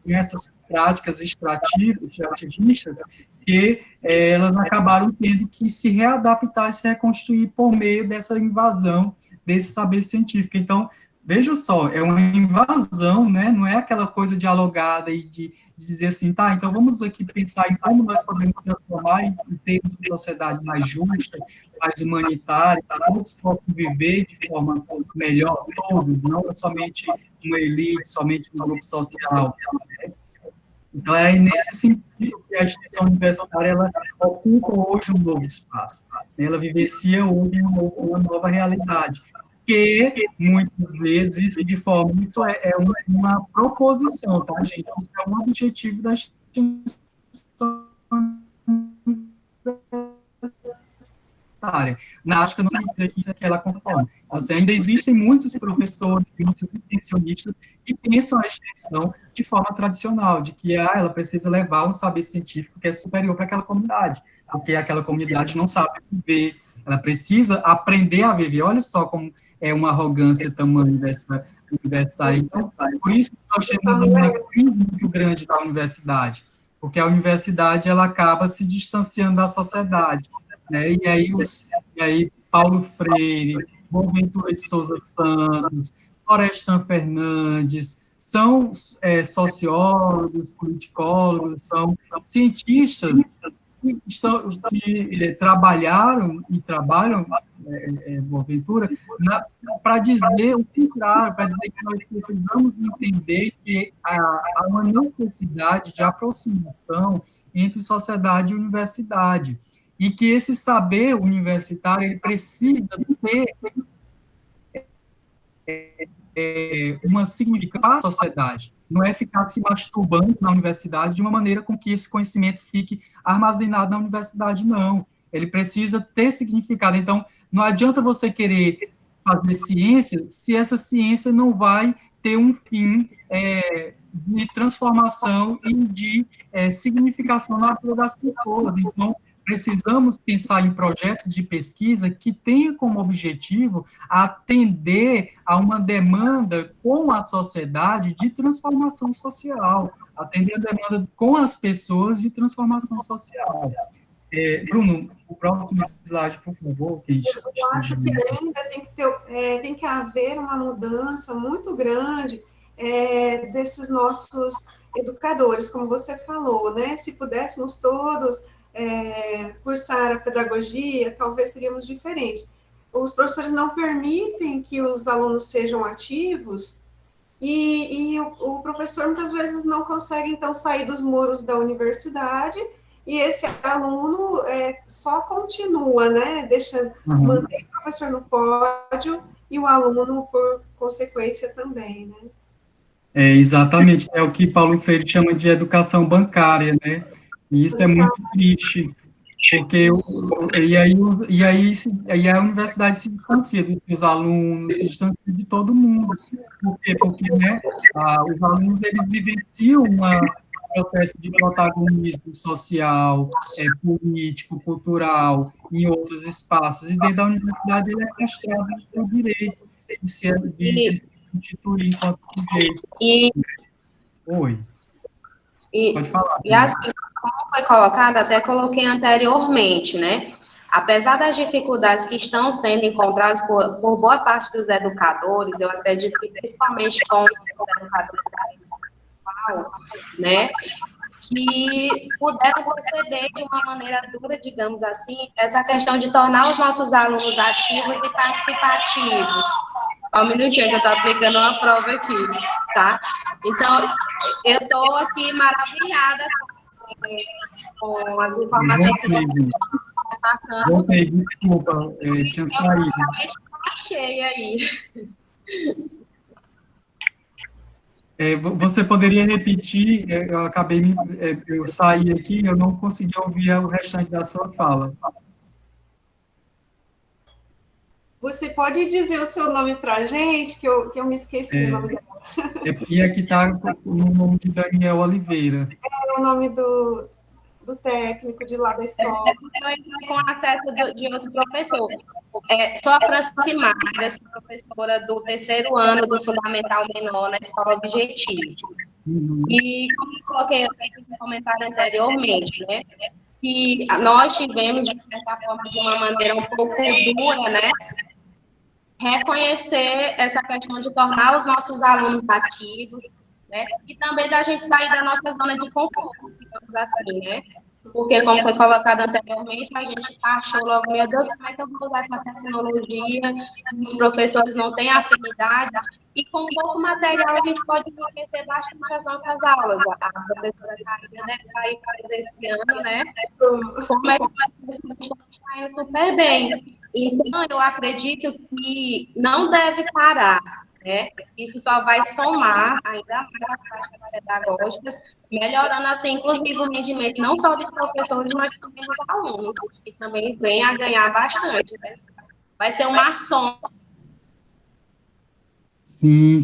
essas práticas extrativistas, que elas acabaram tendo que se readaptar e se reconstruir por meio dessa invasão desse saber científico. Então, veja só, é uma invasão, né? Não é aquela coisa dialogada e de dizer assim, tá, então vamos aqui pensar em como nós podemos transformar em termos de sociedade mais justa, mais humanitária, para todos possam viver de forma melhor, todos, não somente uma elite, somente um grupo social, né? Então, é nesse sentido que a instituição universitária, ela ocupa hoje um novo espaço, né? Ela vivencia hoje uma nova realidade, que, muitas vezes, de forma, isso é uma proposição, tá, gente? Isso é um objetivo da instituição universitária. Na África não significa que isso aqui ela conforme. Assim, ainda existem muitos professores, muitos intencionistas que pensam a extensão de forma tradicional, de que ela precisa levar um saber científico que é superior para aquela comunidade, porque aquela comunidade não sabe viver, ela precisa aprender a viver. Olha só como é uma arrogância tamanho dessa universidade. Então, por isso que nós temos uma crise muito grande da universidade, porque a universidade, ela acaba se distanciando da sociedade, né? E aí Paulo Freire, Boaventura de Souza Santos, Florestan Fernandes, são sociólogos, politicólogos, são cientistas que trabalharam e trabalham, Boaventura, para dizer o contrário, para dizer que nós precisamos entender que há uma necessidade de aproximação entre sociedade e universidade, e que esse saber universitário ele precisa ter uma significação para a sociedade, não é ficar se masturbando na universidade de uma maneira com que esse conhecimento fique armazenado na universidade, não. Ele precisa ter significado. Então, não adianta você querer fazer ciência se essa ciência não vai ter um fim de transformação e de significação na vida das pessoas. Então, precisamos pensar em projetos de pesquisa que tenham como objetivo atender a uma demanda com a sociedade de transformação social, atender a demanda com as pessoas de transformação social. Bruno, o próximo slide, por favor. Eu acho que ainda tem que haver uma mudança muito grande desses nossos educadores, como você falou, né? Se pudéssemos todos cursar a pedagogia, talvez seríamos diferentes. Os professores não permitem que os alunos sejam ativos e o professor muitas vezes não consegue, então, sair dos muros da universidade e esse aluno só continua, né, mantém o professor no pódio e o aluno, por consequência, também, né? Exatamente, é o que Paulo Freire chama de educação bancária, né? E isso é muito triste, porque aí a universidade se distancia dos seus alunos, se distancia de todo mundo. Por quê? Porque, né, os alunos, eles vivenciam um processo de protagonismo social, político, cultural, em outros espaços, e dentro da universidade ele é castrado no seu direito de se constituir enquanto sujeito. Oi. Pode falar. E assim, como foi colocado, até coloquei anteriormente, né? Apesar das dificuldades que estão sendo encontradas por boa parte dos educadores, eu acredito que principalmente com os educadores, né? Que puderam perceber de uma maneira dura, digamos assim, essa questão de tornar os nossos alunos ativos e participativos. Só um minutinho que eu estou aplicando uma prova aqui, tá? Então, eu estou aqui maravilhada com as informações que você está passando. Desculpa, tinha saído. Eu achei aí. Você poderia repetir? Eu saí aqui, eu não consegui ouvir o restante da sua fala. Você pode dizer o seu nome para a gente, que eu me esqueci o nome dela. E aqui está o nome de Daniel Oliveira. É o nome do técnico de lá da escola. Eu entrei com acesso de outro professor. Sou a Francimara, sou professora do 3º ano do Fundamental Menor na Escola Objetivo. E, como eu coloquei no comentário anteriormente, né, que nós tivemos, de certa forma, de uma maneira um pouco dura, né, reconhecer essa questão de tornar os nossos alunos ativos, né, e também da gente sair da nossa zona de conforto, digamos assim, né, porque, como foi colocado anteriormente, a gente achou logo, meu Deus, como é que eu vou usar essa tecnologia? Os professores não têm afinidade, e com pouco material a gente pode enriquecer bastante as nossas aulas. A professora Karina deve estar aí presenciando, né? Como é que está indo super bem. Então, eu acredito que não deve parar, né? Isso só vai somar ainda mais as práticas pedagógicas, melhorando, assim, inclusive, o rendimento não só dos professores, mas também dos alunos, que também vem a ganhar bastante, né? Vai ser uma soma. Sim,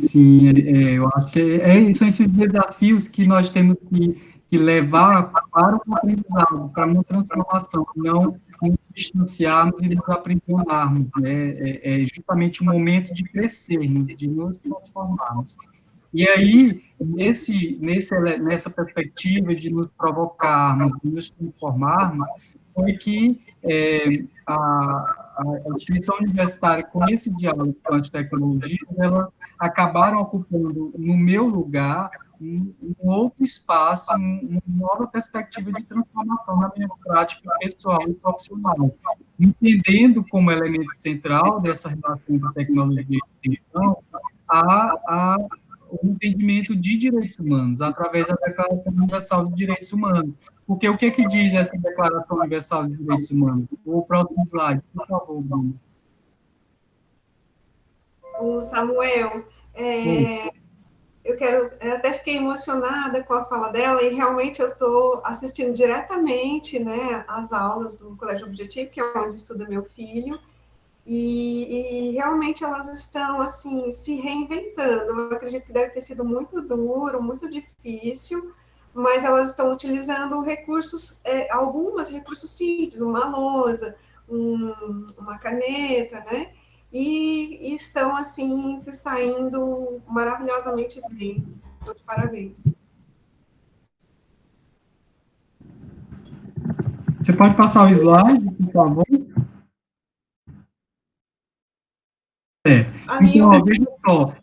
eu acho que são esses desafios que nós temos que levar para o aprendizado, para uma transformação, não nos distanciarmos e nos aprisionarmos, né? É justamente o momento de crescermos, de nos transformarmos. E aí, nessa perspectiva de nos provocarmos, de nos transformarmos, foi que a instituição universitária, com esse diálogo com as tecnologias, elas acabaram ocupando, no meu lugar, um outro espaço, uma nova perspectiva de transformação na minha prática pessoal e profissional, entendendo como elemento central dessa relação de tecnologia e extensão o entendimento de direitos humanos, através da Declaração Universal de Direitos Humanos. Porque o que diz essa Declaração Universal de Direitos Humanos? O próximo slide, por favor, Bruno. O Samuel, eu até fiquei emocionada com a fala dela, e realmente eu estou assistindo diretamente, né, as aulas do Colégio Objetivo, que é onde estuda meu filho, e realmente elas estão, assim, se reinventando. Eu acredito que deve ter sido muito duro, muito difícil, mas elas estão utilizando recursos, alguns recursos simples, uma lousa, uma caneta, né? E estão, assim, se saindo maravilhosamente bem. Então, parabéns. Você pode passar o slide, por favor? Então, ó, veja só,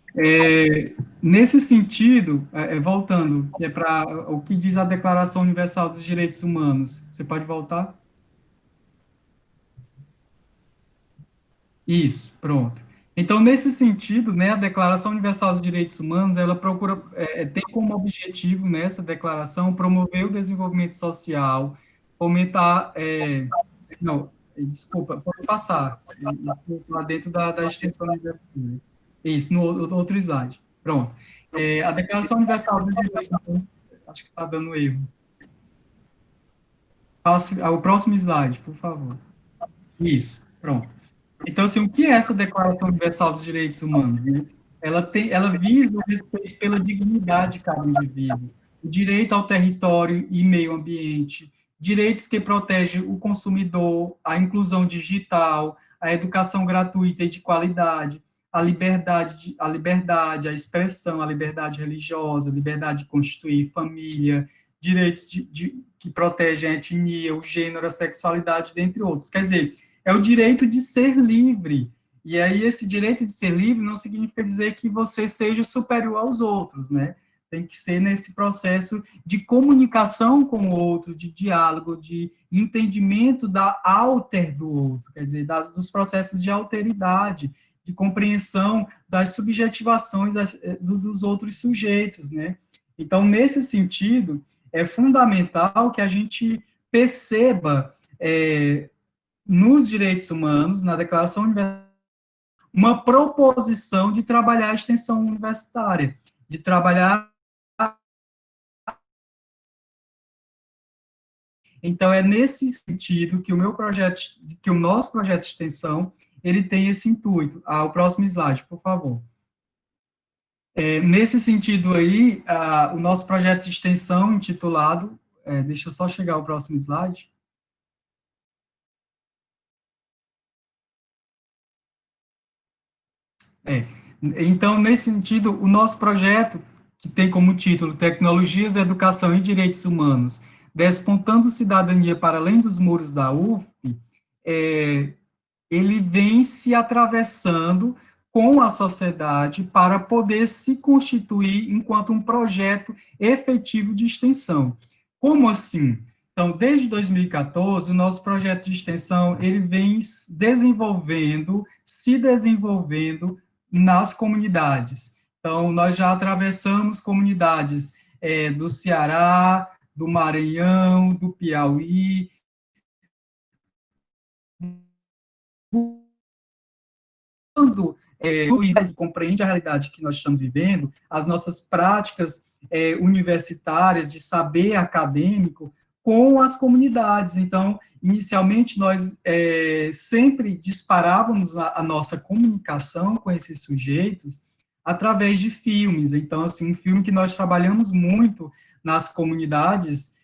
nesse sentido, voltando, que é para o que diz a Declaração Universal dos Direitos Humanos. Você pode voltar? Isso, pronto. Então, nesse sentido, né, a Declaração Universal dos Direitos Humanos, ela procura, tem como objetivo, nessa declaração, promover o desenvolvimento social, fomentar, não, desculpa, pode passar, isso lá dentro da extensão universal. Isso, no outro slide, pronto. A Declaração Universal dos Direitos Humanos, acho que está dando erro. Passe ao próximo slide, por favor. Isso, pronto. Então, assim, o que é essa Declaração Universal dos Direitos Humanos? Né? Ela visa o respeito pela dignidade de cada indivíduo, o direito ao território e meio ambiente, direitos que protegem o consumidor, a inclusão digital, a educação gratuita e de qualidade, a liberdade, a expressão, a liberdade religiosa, a liberdade de constituir família, direitos que protegem a etnia, o gênero, a sexualidade, dentre outros. Quer dizer, é o direito de ser livre. E aí, esse direito de ser livre não significa dizer que você seja superior aos outros, né? Tem que ser nesse processo de comunicação com o outro, de diálogo, de entendimento da alter do outro, quer dizer, dos processos de alteridade, de compreensão das subjetivações dos outros sujeitos, né? Então, nesse sentido, é fundamental que a gente perceba nos direitos humanos, na Declaração Universal, uma proposição de trabalhar a extensão universitária, de trabalhar. Então, é nesse sentido que o nosso projeto de extensão, ele tem esse intuito. O próximo slide, por favor. Nesse sentido aí, o nosso projeto de extensão intitulado, deixa eu só chegar ao próximo slide. Então, nesse sentido, o nosso projeto, que tem como título Tecnologias, Educação e Direitos Humanos, Despontando Cidadania para Além dos Muros da UFP, ele vem se atravessando com a sociedade para poder se constituir enquanto um projeto efetivo de extensão. Como assim? Então, desde 2014, o nosso projeto de extensão, ele vem se desenvolvendo nas comunidades. Então, nós já atravessamos comunidades do Ceará, do Maranhão, do Piauí, quando isso compreende a realidade que nós estamos vivendo, as nossas práticas universitárias de saber acadêmico com as comunidades. Então, inicialmente, nós sempre disparávamos a nossa comunicação com esses sujeitos através de filmes. Então, assim, um filme que nós trabalhamos muito nas comunidades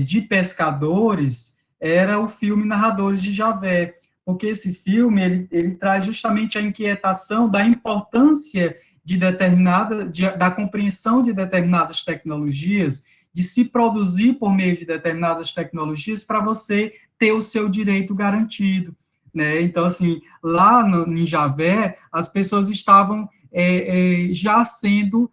de pescadores era o filme Narradores de Javé, porque esse filme, ele traz justamente a inquietação da importância da compreensão de determinadas tecnologias, de se produzir por meio de determinadas tecnologias para você ter o seu direito garantido, né? Então, assim, lá em Javé, as pessoas estavam já sendo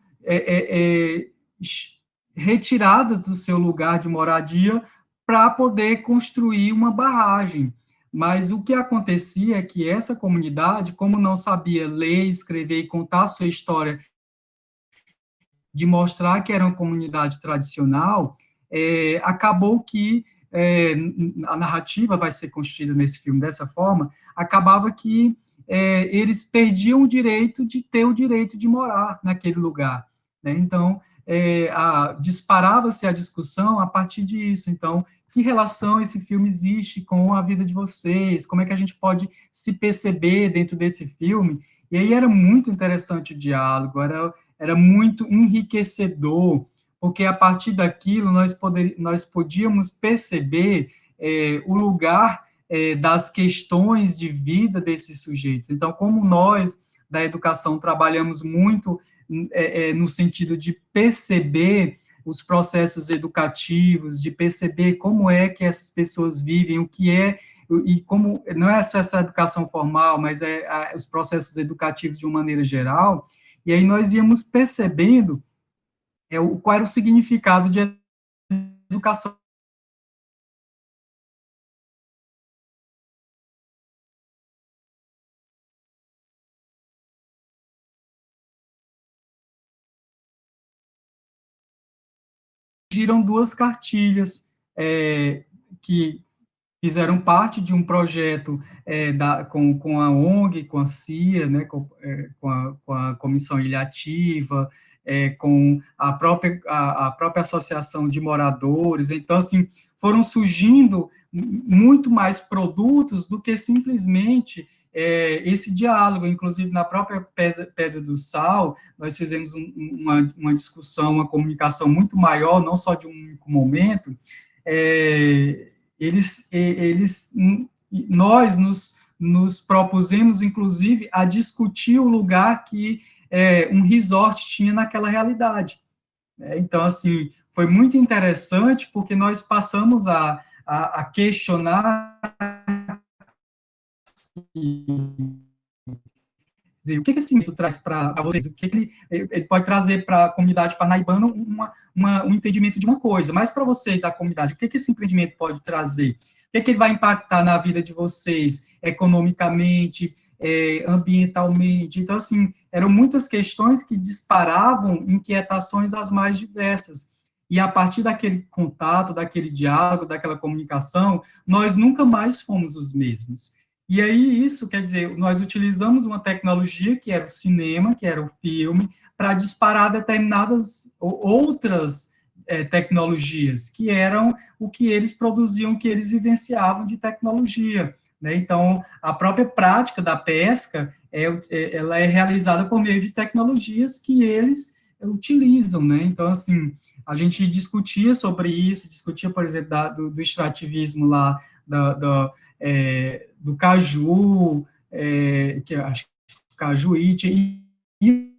retiradas do seu lugar de moradia para poder construir uma barragem. Mas o que acontecia é que essa comunidade, como não sabia ler, escrever e contar a sua história, de mostrar que era uma comunidade tradicional, acabou que a narrativa vai ser construída nesse filme dessa forma, acabava que eles perdiam o direito de ter o direito de morar naquele lugar, né? Então, disparava-se a discussão a partir disso. Então, que relação esse filme existe com a vida de vocês? Como é que a gente pode se perceber dentro desse filme? E aí era muito interessante o diálogo, era muito enriquecedor, porque a partir daquilo nós podíamos perceber o lugar das questões de vida desses sujeitos. Então, como nós, da educação, trabalhamos muito no sentido de perceber os processos educativos, de perceber como é que essas pessoas vivem, o que é, e como, não é só essa educação formal, mas os processos educativos de uma maneira geral, e aí nós íamos percebendo qual era o significado de educação. Surgiram duas cartilhas que fizeram parte de um projeto com a ONG, com a CIA, né, com a Comissão Ilha Ativa, com a própria Associação de Moradores. Então, assim, foram surgindo muito mais produtos do que simplesmente esse diálogo. Inclusive, na própria Pedra do Sal, nós fizemos uma discussão, uma comunicação muito maior, não só de um único momento. Nós nos propusemos, inclusive, a discutir o lugar que um resort tinha naquela realidade. Então, assim, foi muito interessante, porque nós passamos a questionar o que esse mito traz para vocês, o que ele pode trazer para a comunidade parnaibana um entendimento de uma coisa, mas para vocês da comunidade, o que esse empreendimento pode trazer? O que ele vai impactar na vida de vocês, economicamente, ambientalmente? Então, assim, eram muitas questões que disparavam inquietações as mais diversas. E a partir daquele contato, daquele diálogo, daquela comunicação, nós nunca mais fomos os mesmos. E aí, isso, quer dizer, nós utilizamos uma tecnologia, que era o cinema, que era o filme, para disparar determinadas outras tecnologias, que eram o que eles produziam, o que eles vivenciavam de tecnologia, né? Então, a própria prática da pesca, ela é realizada por meio de tecnologias que eles utilizam, né? Então, assim, a gente discutia sobre isso, discutia, por exemplo, do extrativismo lá, do caju, que eu acho que cajuíte, e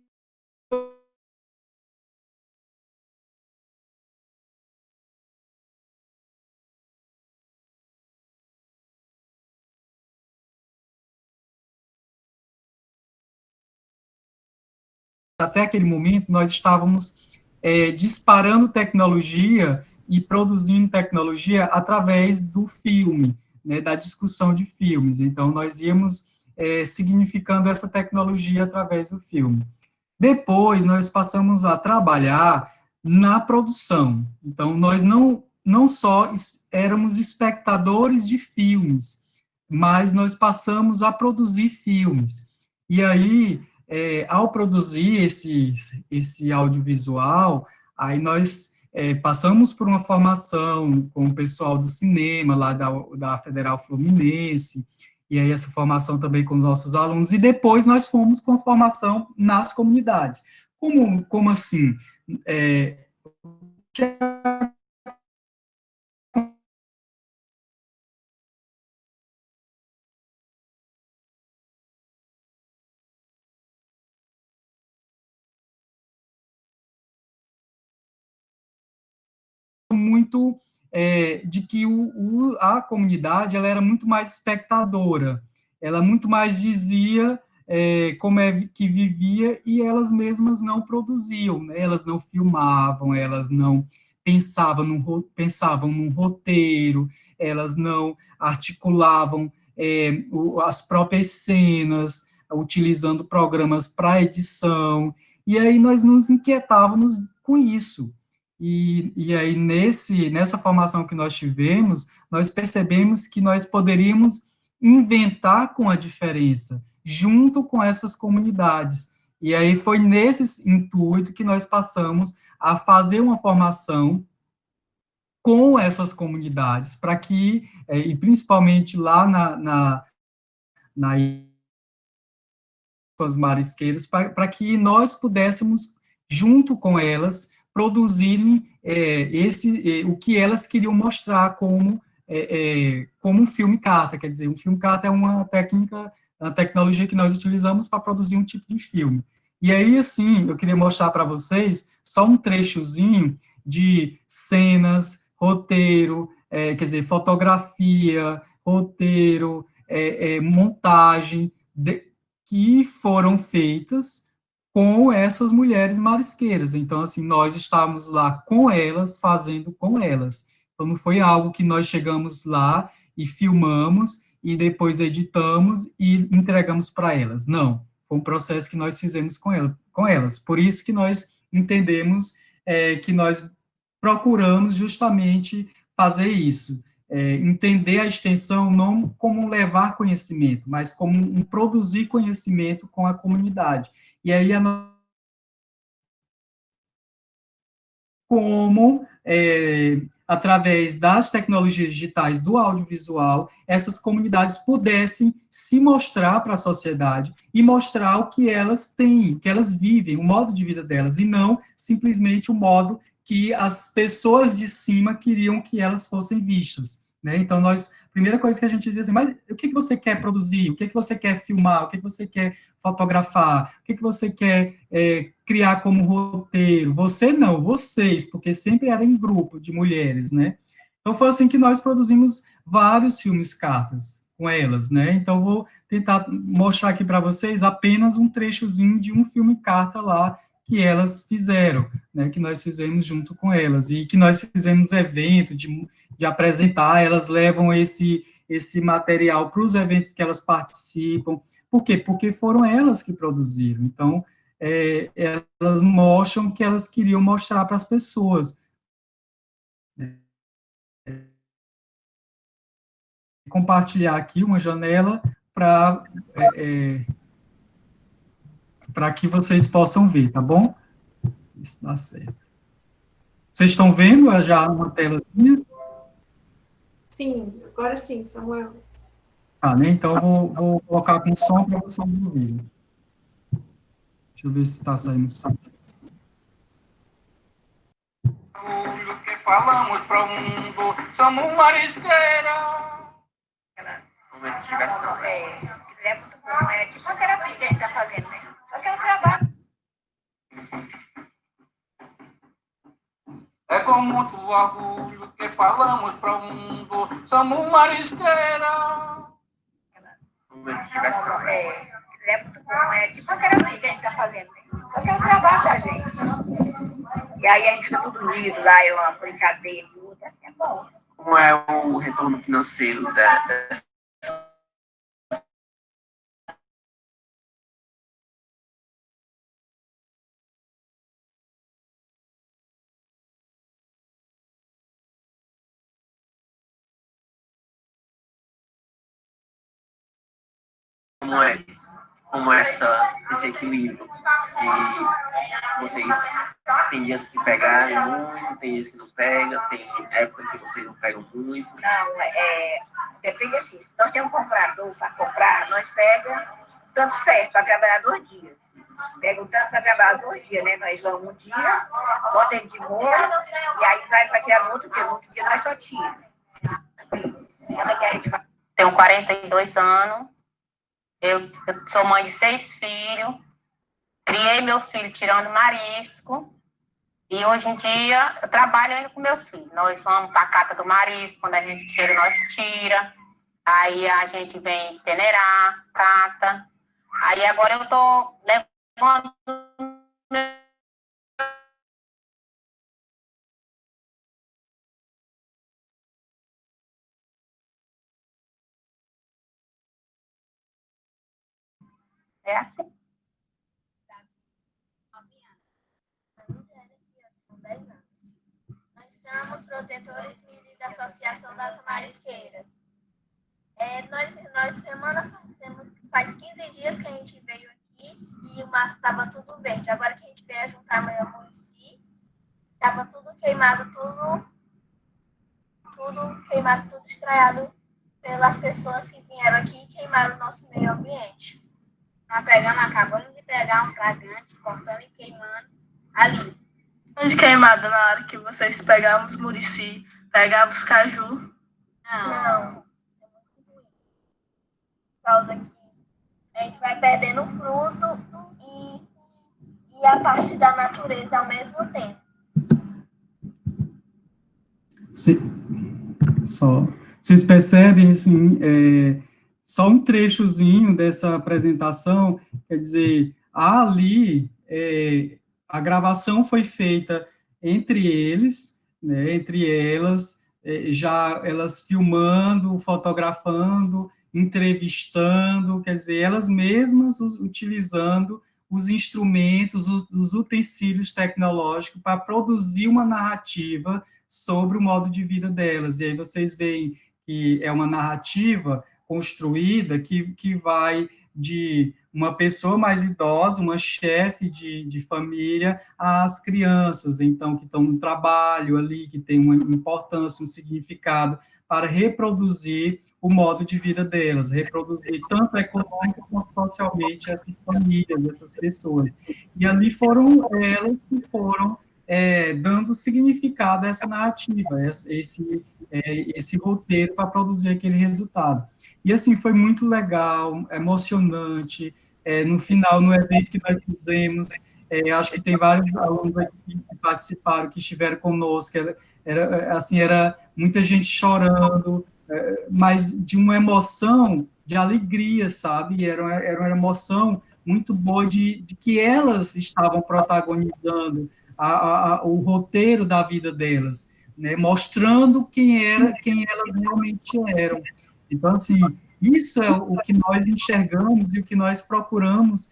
até aquele momento nós estávamos disparando tecnologia e produzindo tecnologia através do filme, né, da discussão de filmes. Então, nós íamos significando essa tecnologia através do filme. Depois, nós passamos a trabalhar na produção. Então, nós não só éramos espectadores de filmes, mas nós passamos a produzir filmes. E aí, ao produzir esse audiovisual, aí nós passamos por uma formação com o pessoal do cinema, lá da Federal Fluminense, e aí essa formação também com os nossos alunos, e depois nós fomos com a formação nas comunidades. Como assim? Muito de que a comunidade ela era muito mais espectadora, ela muito mais dizia como é que vivia, e elas mesmas não produziam, né? Elas não filmavam, elas não pensavam num roteiro, elas não articulavam as próprias cenas, utilizando programas para edição, e aí nós nos inquietávamos com isso. E aí, nessa formação que nós tivemos, nós percebemos que nós poderíamos inventar com a diferença, junto com essas comunidades. E aí foi nesse intuito que nós passamos a fazer uma formação com essas comunidades, para que, e principalmente lá na os marisqueiros, para que nós pudéssemos, junto com elas, produzirem o que elas queriam mostrar como um filme carta. Quer dizer, um filme carta é uma tecnologia que nós utilizamos para produzir um tipo de filme. E aí, assim, eu queria mostrar para vocês só um trechozinho de cenas, roteiro, quer dizer, fotografia, roteiro, montagem, que foram feitas com essas mulheres marisqueiras. Então, assim, nós estávamos lá com elas, fazendo com elas. Então, não foi algo que nós chegamos lá e filmamos e depois editamos e entregamos para elas. Não, foi um processo que nós fizemos com elas. Por isso que nós entendemos que nós procuramos justamente fazer isso. Entender a extensão não como levar conhecimento, mas como um produzir conhecimento com a comunidade. E aí, através das tecnologias digitais do audiovisual, essas comunidades pudessem se mostrar para a sociedade e mostrar o que elas têm, o que elas vivem, o modo de vida delas, e não simplesmente o modo que as pessoas de cima queriam que elas fossem vistas, né? Então, a primeira coisa que a gente dizia assim, mas o que você quer produzir? O que você quer filmar? O que você quer fotografar? O que você quer criar como roteiro? Você não, vocês, porque sempre era em grupo de mulheres, né? Então, foi assim que nós produzimos vários filmes cartas com elas, né? Então, vou tentar mostrar aqui para vocês apenas um trechozinho de um filme carta lá que elas fizeram, né, que nós fizemos junto com elas, e que nós fizemos evento de apresentar, elas levam esse material para os eventos que elas participam. Por quê? Porque foram elas que produziram. Então, elas mostram o que elas queriam mostrar para as pessoas. Compartilhar aqui uma janela para que vocês possam ver, tá bom? Isso dá certo. Vocês estão vendo já uma telazinha? Sim, agora sim, Samuel. Né? Então, eu vou colocar com som para vocês ouvirem. Deixa eu ver se está saindo som. O que falamos para o mundo, somos marisqueira. Uma investigação. É muito bom, é tipo uma terapia que a gente está fazendo, né? Só que é um trabalho. É com muito orgulho que falamos para o mundo, somos marisqueira. Uma investigação. É muito bom, é tipo uma terapia que a gente está fazendo, né? Só que é um trabalho da gente. E aí a gente fica tudo unido lá, é uma brincadeira e tudo, assim é bom. Como é o retorno financeiro da como esse equilíbrio de vocês tem dias que pegarem muito, tem dias que não pegam, tem época que vocês não pegam muito. Não, depende assim, se nós temos um comprador para comprar, nós pegamos tanto certo para trabalhar 2 dias. Pega um tanto para trabalhar 2 dias, né? Nós vamos um dia, bota ele de molho, e aí vai para tirar no outro dia nós só tira. Tenho 42 anos. Eu sou mãe de 6 filhos, criei meus filhos tirando marisco, e hoje em dia eu trabalho ainda com meus filhos. Nós vamos para a cata do marisco, quando a gente tira, nós tira, aí a gente vem peneirar, cata, aí agora eu estou levando... É assim. Nós somos protetores da Associação das Marisqueiras. Faz 15 dias que a gente veio aqui e o mar estava tudo verde. Agora que a gente veio juntar amanhã o Murici, estava tudo queimado, tudo queimado, tudo estragado pelas pessoas que vieram aqui e queimaram o nosso meio ambiente. Nós acabamos de pegar um fragante, cortando e queimando ali. Onde queimado na hora que vocês pegavam os murici, pegavam os caju? Não. Por causa que a gente vai perdendo o fruto e a parte da natureza ao mesmo tempo. Vocês percebem, assim, só um trechozinho dessa apresentação, quer dizer, ali, a gravação foi feita entre eles, né, entre elas, já elas filmando, fotografando, entrevistando, quer dizer, elas mesmas utilizando os instrumentos, os utensílios tecnológicos para produzir uma narrativa sobre o modo de vida delas. E aí vocês veem que é uma narrativa construída que vai de uma pessoa mais idosa, uma chefe de família, às crianças, então, que estão no trabalho ali, que tem uma importância, um significado, para reproduzir o modo de vida delas, reproduzir tanto econômico quanto socialmente essas famílias, essas pessoas. E ali foram elas que foram dando significado a essa narrativa, esse roteiro para produzir aquele resultado. E, assim, foi muito legal, emocionante. No final, no evento que nós fizemos, acho que tem vários alunos aqui que participaram, que estiveram conosco, era muita gente chorando, mas de uma emoção de alegria, sabe? Era uma emoção muito boa de que elas estavam protagonizando o roteiro da vida delas, né? Mostrando quem elas realmente eram. Então, assim, isso é o que nós enxergamos e o que nós procuramos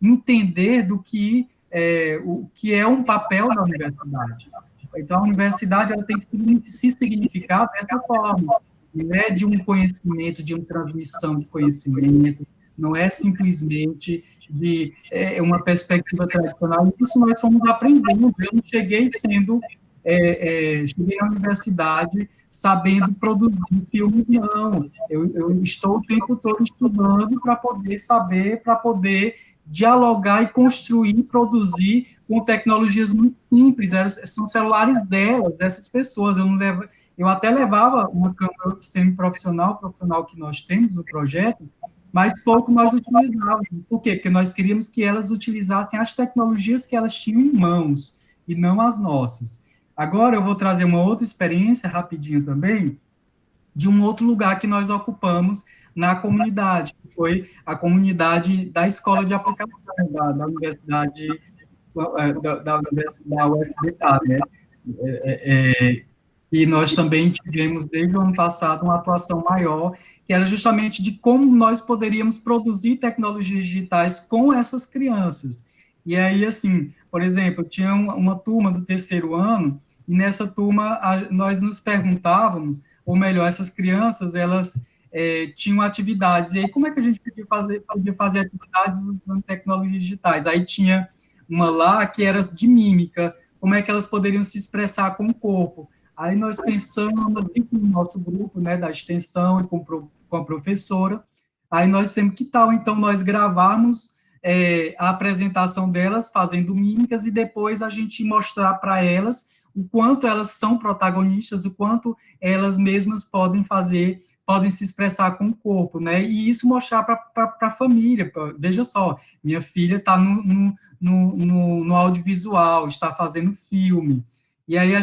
entender do que o que é um papel da universidade. Então, a universidade ela tem que se significar dessa forma, não é de um conhecimento, de uma transmissão de conhecimento, não é simplesmente de uma perspectiva tradicional. Isso nós fomos aprendendo. Eu não cheguei cheguei na universidade sabendo produzir filmes, não. Eu estou o tempo todo estudando para poder saber, para poder dialogar e construir, produzir com tecnologias muito simples. São celulares delas, dessas pessoas. Eu até levava uma câmera semi-profissional, profissional que nós temos no projeto, mas pouco nós utilizávamos. Por quê? Porque nós queríamos que elas utilizassem as tecnologias que elas tinham em mãos, e não as nossas. Agora eu vou trazer uma outra experiência, rapidinho também, de um outro lugar que nós ocupamos na comunidade, que foi a comunidade da Escola de Aplicação da Universidade, da UFBK, né? E nós também tivemos, desde o ano passado, uma atuação maior, que era justamente de como nós poderíamos produzir tecnologias digitais com essas crianças. E aí, assim, por exemplo, tinha uma turma do terceiro ano, e nessa turma nós nos perguntávamos, ou melhor, essas crianças, elas tinham atividades, e aí como é que a gente podia fazer atividades usando tecnologias digitais? Aí tinha uma lá que era de mímica, como é que elas poderiam se expressar com o corpo. Aí nós pensamos isso no nosso grupo, né, da extensão e com a professora. Aí nós dissemos, que tal, então, nós gravarmos a apresentação delas, fazendo mímicas, e depois a gente mostrar para elas o quanto elas são protagonistas, o quanto elas mesmas podem se expressar com o corpo, né, e isso mostrar para a família. Veja só, minha filha está no audiovisual, está fazendo filme. E aí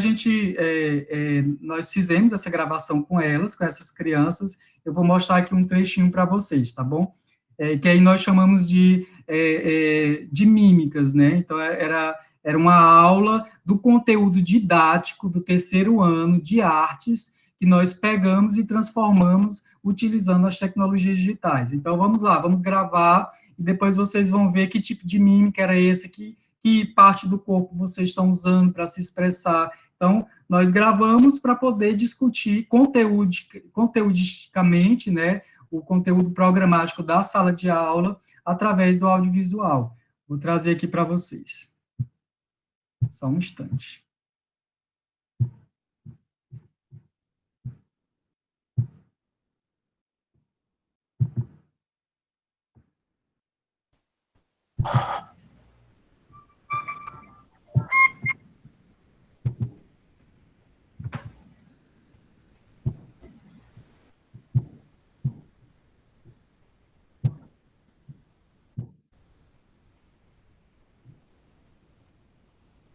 nós fizemos essa gravação com elas, com essas crianças. Eu vou mostrar aqui um trechinho para vocês, tá bom? Que aí nós chamamos de mímicas, né? Então, era uma aula do conteúdo didático do terceiro ano de artes, que nós pegamos e transformamos utilizando as tecnologias digitais. Então, vamos lá, vamos gravar, e depois vocês vão ver que tipo de mímica era esse que parte do corpo vocês estão usando para se expressar. Então, nós gravamos para poder discutir conteudisticamente, né, o conteúdo programático da sala de aula através do audiovisual. Vou trazer aqui para vocês. Só um instante.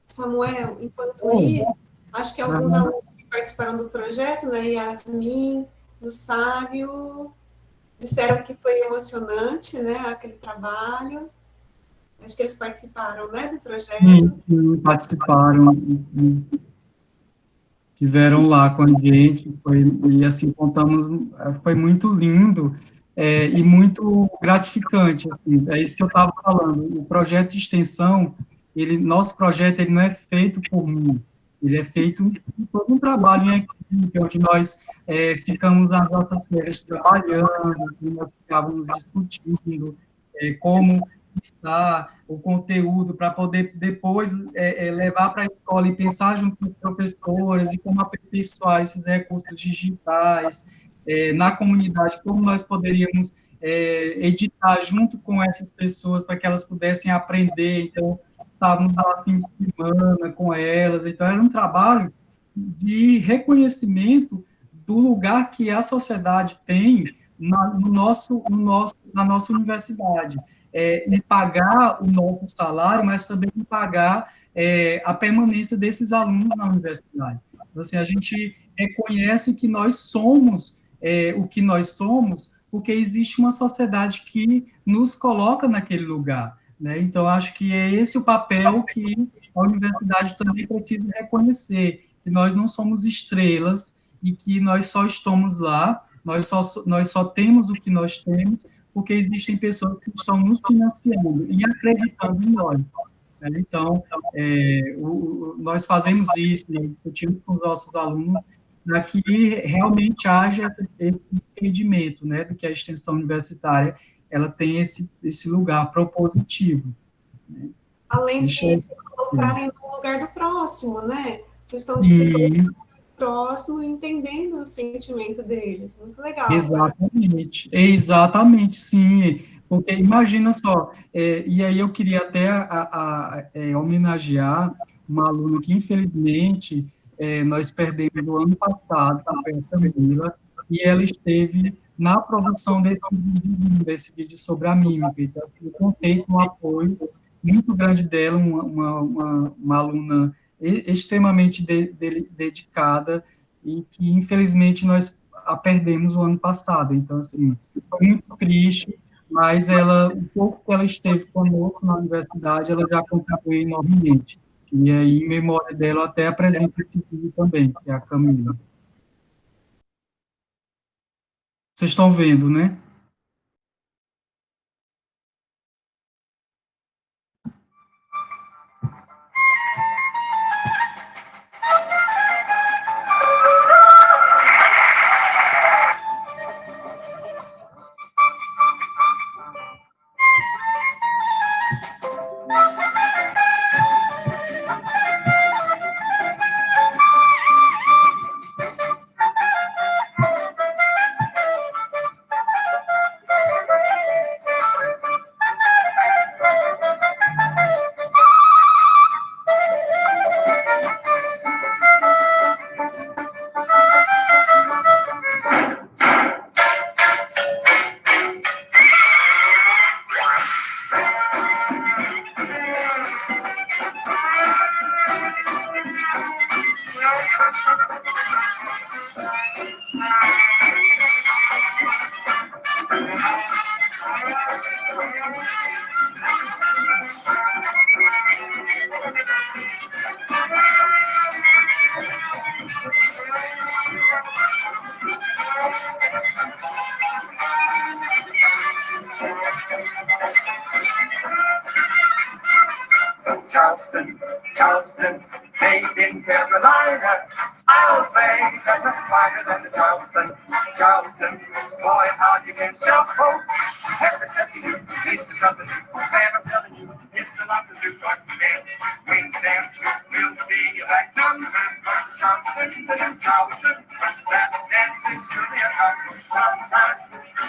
Samuel, enquanto isso, acho que alguns alunos que participaram do projeto, né, Yasmin, do Sábio, disseram que foi emocionante, né, aquele trabalho. Acho que eles participaram, né, do projeto. Sim, participaram, estiveram lá com a gente, e assim, contamos, foi muito lindo, e muito gratificante, assim, é isso que eu estava falando, o projeto de extensão, nosso projeto, ele não é feito por mim, ele é feito por todo um trabalho em equipe, onde nós ficamos nas nossas férias trabalhando, nós ficávamos discutindo como está o conteúdo para poder depois levar para a escola e pensar junto com os professores e como aperfeiçoar esses recursos digitais na comunidade, como nós poderíamos editar junto com essas pessoas para que elas pudessem aprender. Então, estávamos lá fim de semana com elas. Então, era um trabalho de reconhecimento do lugar que a sociedade tem na nossa universidade, em pagar o nosso salário, mas também em pagar a permanência desses alunos na universidade. Então, assim, a gente reconhece que nós somos o que nós somos, porque existe uma sociedade que nos coloca naquele lugar, né? Então, acho que é esse o papel que a universidade também precisa reconhecer, que nós não somos estrelas e que nós só estamos lá, nós só temos o que nós temos porque existem pessoas que estão nos financiando e acreditando em nós. Né? Então, nós fazemos isso, nós discutimos com os nossos alunos para que realmente haja esse entendimento, né, de que a extensão universitária ela tem esse lugar propositivo. Né? Além de se colocarem no lugar do próximo, né? Vocês estão se colocando próximo e entendendo o sentimento deles. Muito legal. Exatamente, sim. Porque imagina só, e aí eu queria até homenagear uma aluna que, infelizmente, nós perdemos no ano passado, que foi a Camila, e ela esteve na produção desse vídeo sobre a mímica. Então, assim, eu contei com o apoio muito grande dela, uma aluna extremamente dedicada, e que, infelizmente, nós a perdemos o ano passado. Então, assim, foi muito triste, mas o pouco que ela esteve conosco na universidade, ela já contribuiu enormemente. E aí, em memória dela, eu até apresento esse vídeo também, que é a Camila. Vocês estão vendo, né? Charleston, Charleston, made in Carolina. I'll say that it's finer than the Charleston, Charleston. Boy, how you can shuffle. Every step you do leads to something new. Man, I'm telling you, it's a lot to do. Rock the dance, wing dance, will be back number. Charleston, Charleston, that dance is surely a one time.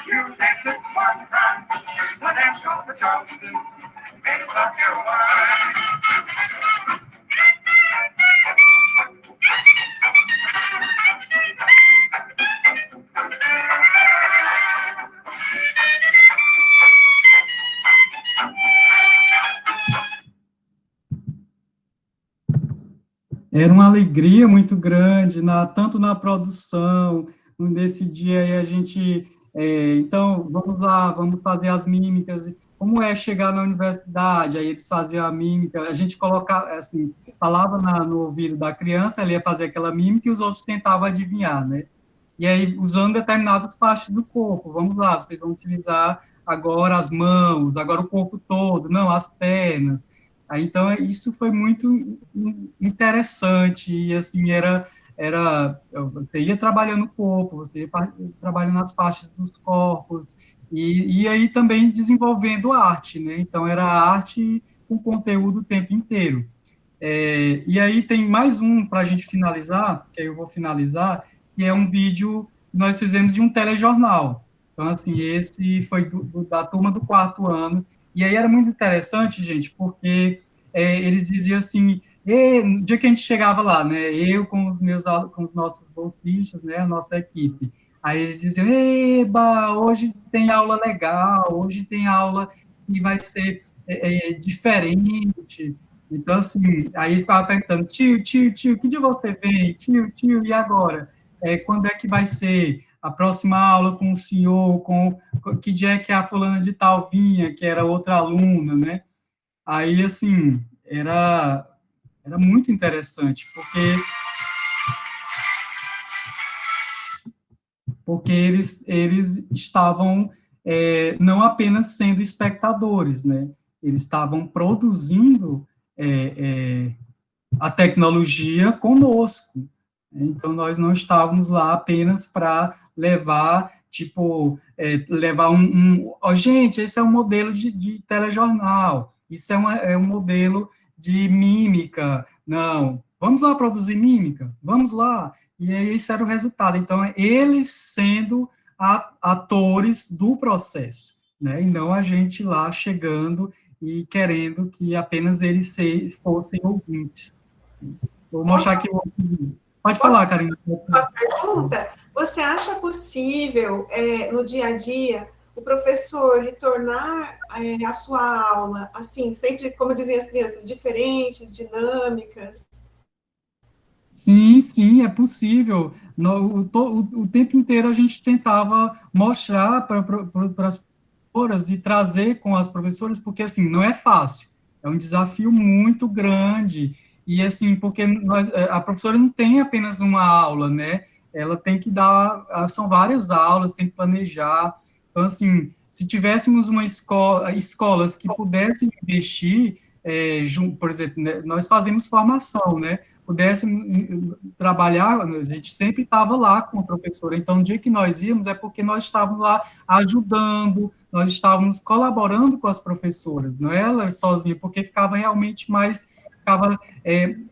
You dance it one time. The dance called the Charleston, made in South Carolina. era uma alegria muito grande, tanto na produção, nesse dia aí a gente, então, vamos lá, vamos fazer as mímicas, como é chegar na universidade, aí eles faziam a mímica, a gente colocava, assim, falava no ouvido da criança, ela ia fazer aquela mímica e os outros tentavam adivinhar, né? E aí, usando determinadas partes do corpo, vamos lá, vocês vão utilizar agora as mãos, agora o corpo todo, não, as pernas. Aí, então, isso foi muito interessante, e assim, você ia trabalhando o corpo, você ia trabalhando as partes dos corpos, e aí também desenvolvendo arte, né? Então, era arte com conteúdo o tempo inteiro. E aí tem mais um para a gente finalizar, que aí eu vou finalizar, que é um vídeo que nós fizemos de um telejornal. Então, assim, esse foi da turma do 4º ano, e aí era muito interessante, gente, porque eles diziam assim, no dia que a gente chegava lá, né, eu com os nossos bolsistas, né, a nossa equipe, aí eles diziam, eba, hoje tem aula legal, hoje tem aula que vai ser diferente. Então, assim, aí ele ficava perguntando, tio, que dia você vem? Tio, e agora? Quando é que vai ser a próxima aula com o senhor? Que dia é que a fulana de tal vinha, que era outra aluna, né? Aí, assim, era muito interessante, porque eles estavam não apenas sendo espectadores, né? Eles estavam produzindo a tecnologia conosco. Então, nós não estávamos lá apenas para levar, levar gente, esse é um modelo de telejornal, isso é um modelo de mímica, não, vamos lá produzir mímica, vamos lá, e aí esse era o resultado. Então, eles sendo atores do processo, né, e não a gente lá chegando e querendo que apenas eles fossem ouvintes. Vou mostrar aqui. Pode falar, Karina. Uma pergunta. Você acha possível, no dia a dia, o professor lhe tornar a sua aula, assim, sempre, como diziam as crianças, diferentes, dinâmicas? Sim, é possível. O tempo inteiro a gente tentava mostrar para as professoras e trazer com as professoras, porque, assim, não é fácil. É um desafio muito grande. E, assim, porque a professora não tem apenas uma aula, né? Ela tem que são várias aulas, tem que planejar. Então, assim, se tivéssemos escolas que pudessem investir, por exemplo, né, nós fazemos formação, né? Pudéssemos trabalhar, a gente sempre estava lá com a professora, então, no dia que nós íamos, é porque nós estávamos lá ajudando, nós estávamos colaborando com as professoras, não é elas sozinhas, porque ficava realmente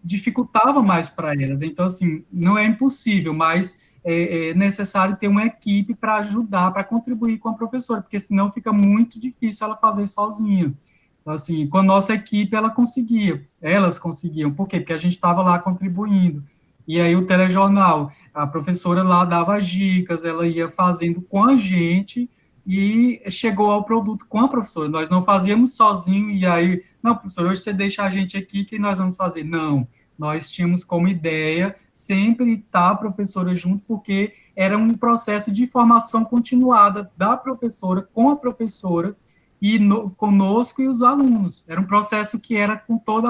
dificultava mais para elas, então, assim, não é impossível, mas é necessário ter uma equipe para ajudar, para contribuir com a professora, porque senão fica muito difícil ela fazer sozinha. Então, assim, com a nossa equipe, elas conseguiam, por quê? Porque a gente estava lá contribuindo. E aí o telejornal, a professora lá dava as dicas, ela ia fazendo com a gente e chegou ao produto com a professora. Nós não fazíamos sozinho e aí, não, professor, hoje você deixa a gente aqui, que nós vamos fazer? Não, nós tínhamos como ideia sempre estar a professora junto, porque era um processo de formação continuada da professora com a professora, e conosco e os alunos. Era um processo que era com toda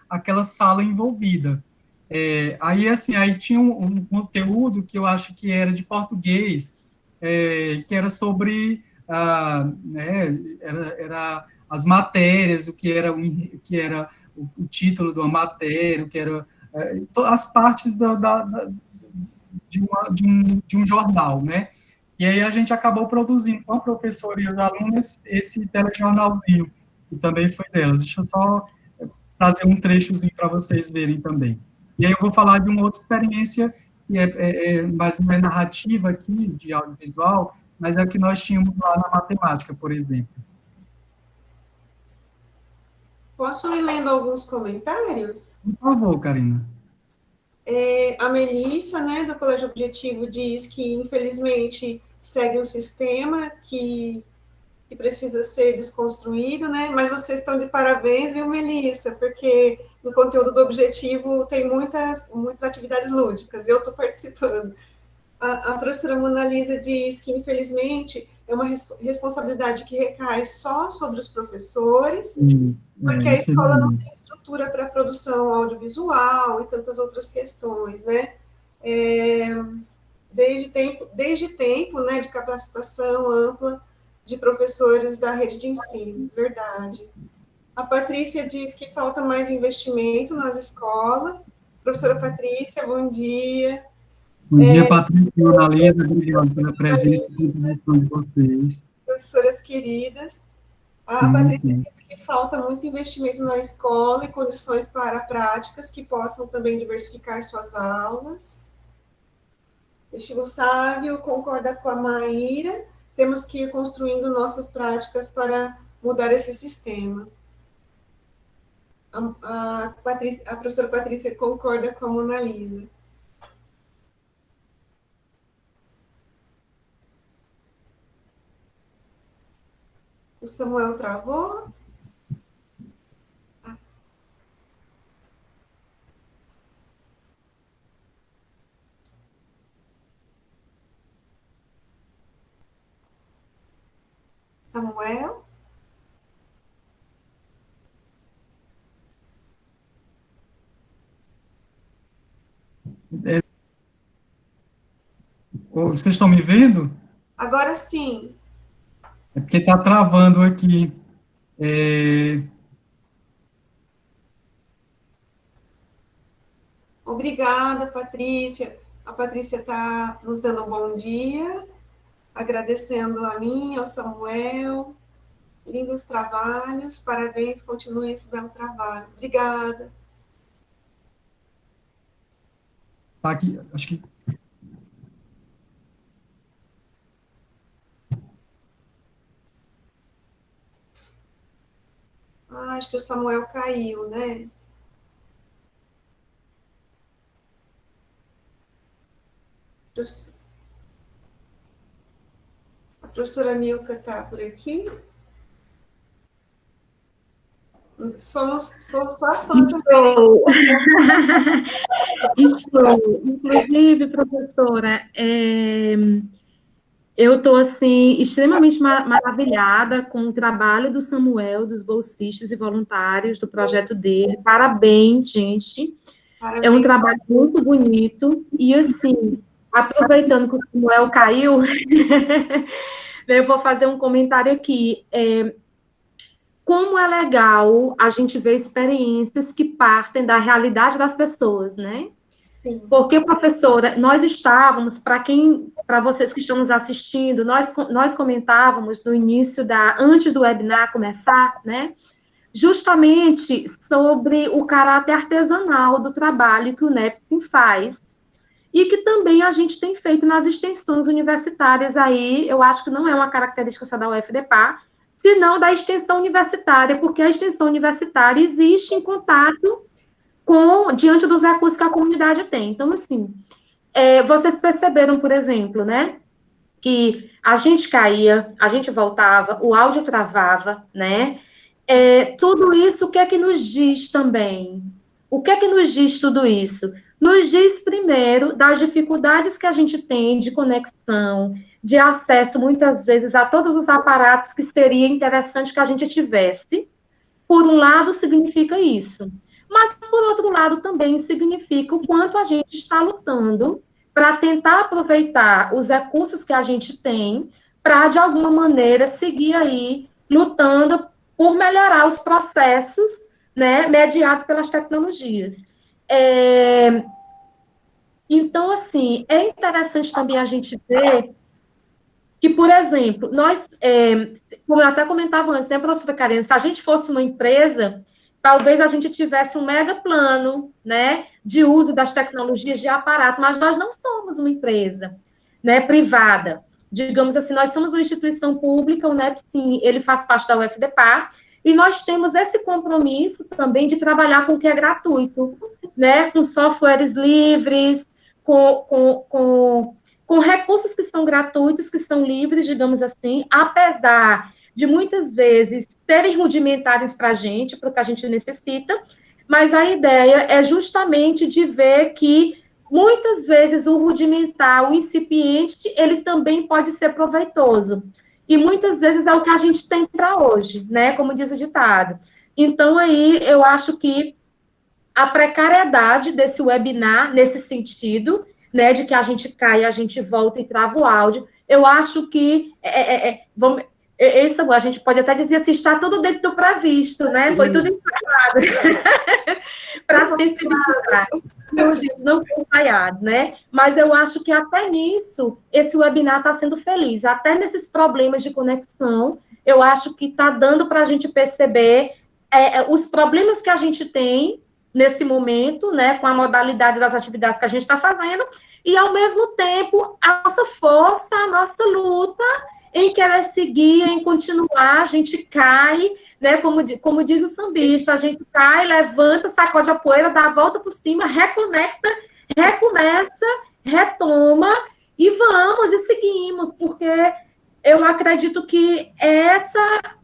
aquela sala envolvida. Aí, assim, aí tinha um conteúdo que eu acho que era de português, que era sobre, né, era as matérias, o que era o título de uma matéria, o que era as partes de um jornal, né? E aí a gente acabou produzindo com a professora e os alunos esse telejornalzinho, que também foi delas. Deixa eu só trazer um trechozinho para vocês verem também. E aí eu vou falar de uma outra experiência, que mais uma narrativa aqui, de audiovisual, mas é o que nós tínhamos lá na matemática, por exemplo. Posso ir lendo alguns comentários? Por favor, Karina. A Melissa, né, do Colégio Objetivo, diz que, infelizmente, segue um sistema que que precisa ser desconstruído, né? Mas vocês estão de parabéns, viu, Melissa? Porque no conteúdo do Objetivo tem muitas atividades lúdicas, e eu estou participando. A professora Mona Lisa diz que, infelizmente, é uma responsabilidade que recai só sobre os professores, porque a escola não tem estrutura para produção audiovisual e tantas outras questões, né? Desde tempo, né, de capacitação ampla de professores da rede de ensino, verdade. A Patrícia diz que falta mais investimento nas escolas. Professora Patrícia, bom dia. Bom dia, Patrícia, Mona Lisa, obrigado pela presença e contribuição de vocês. Professoras queridas, a Patrícia disse que falta muito investimento na escola e condições para práticas que possam também diversificar suas aulas. Destino Sávio concorda com a Maíra, temos que ir construindo nossas práticas para mudar esse sistema. A professora Patrícia concorda com a Mona Lisa. O Samuel travou? Samuel? Vocês estão me vendo? Agora sim. É porque está travando aqui. Obrigada, Patrícia. A Patrícia está nos dando um bom dia, agradecendo a mim, ao Samuel. Lindos trabalhos, parabéns, continue esse belo trabalho. Obrigada. Tá aqui, acho que... Acho que o Samuel caiu, né? A professora Milka está por aqui? Sou sua fã também. Estou. Inclusive, professora, eu estou, assim, extremamente maravilhada com o trabalho do Samuel, dos bolsistas e voluntários, do projeto dele. Parabéns, gente. Parabéns. É um trabalho muito bonito. E, assim, aproveitando que o Samuel caiu, eu vou fazer um comentário aqui. Como é legal a gente ver experiências que partem da realidade das pessoas, né? Sim. Porque, professora, nós estávamos, para vocês que estão nos assistindo, nós comentávamos no início antes do webinar começar, né? Justamente sobre o caráter artesanal do trabalho que o NEPSIM faz e que também a gente tem feito nas extensões universitárias aí, eu acho que não é uma característica só da UFDPA, senão da extensão universitária, porque a extensão universitária existe em contato diante dos recursos que a comunidade tem. Então, assim, vocês perceberam, por exemplo, né, que a gente caía, a gente voltava, o áudio travava, né? Tudo isso, o que é que nos diz também? O que é que nos diz tudo isso? Nos diz, primeiro, das dificuldades que a gente tem de conexão, de acesso, muitas vezes, a todos os aparatos que seria interessante que a gente tivesse. Por um lado, significa isso. Mas, por outro lado, também significa o quanto a gente está lutando para tentar aproveitar os recursos que a gente tem para, de alguma maneira, seguir aí lutando por melhorar os processos, né, mediados pelas tecnologias. Então, assim, é interessante também a gente ver que, por exemplo, nós, como eu até comentava antes, né, professora Karen, se a gente fosse uma empresa, talvez a gente tivesse um mega plano, né, de uso das tecnologias de aparato, mas nós não somos uma empresa, né, privada. Digamos assim, nós somos uma instituição pública, o NEPSIM, ele faz parte da UFDPA, e nós temos esse compromisso também de trabalhar com o que é gratuito, né, com softwares livres, com recursos que são gratuitos, que são livres, digamos assim, apesar de muitas vezes serem rudimentares para a gente, para o que a gente necessita, mas a ideia é justamente de ver que muitas vezes o rudimentar, o incipiente, ele também pode ser proveitoso. E muitas vezes é o que a gente tem para hoje, né? Como diz o ditado. Então, aí, eu acho que a precariedade desse webinar, nesse sentido, né, de que a gente cai, a gente volta e trava o áudio, eu acho que isso a gente pode até dizer assim, está tudo dentro do previsto, né? Foi tudo ensaiado para sensibilizar. Não, gente, não foi ensaiado, né? Mas eu acho que até nisso, esse webinar está sendo feliz. Até nesses problemas de conexão, eu acho que está dando para a gente perceber os problemas que a gente tem nesse momento, né, com a modalidade das atividades que a gente está fazendo, e, ao mesmo tempo, a nossa força, a nossa luta em querer seguir, em continuar, a gente cai, né, como diz o sambista, a gente cai, levanta, sacode a poeira, dá a volta por cima, reconecta, recomeça, retoma, e vamos, e seguimos, porque eu acredito que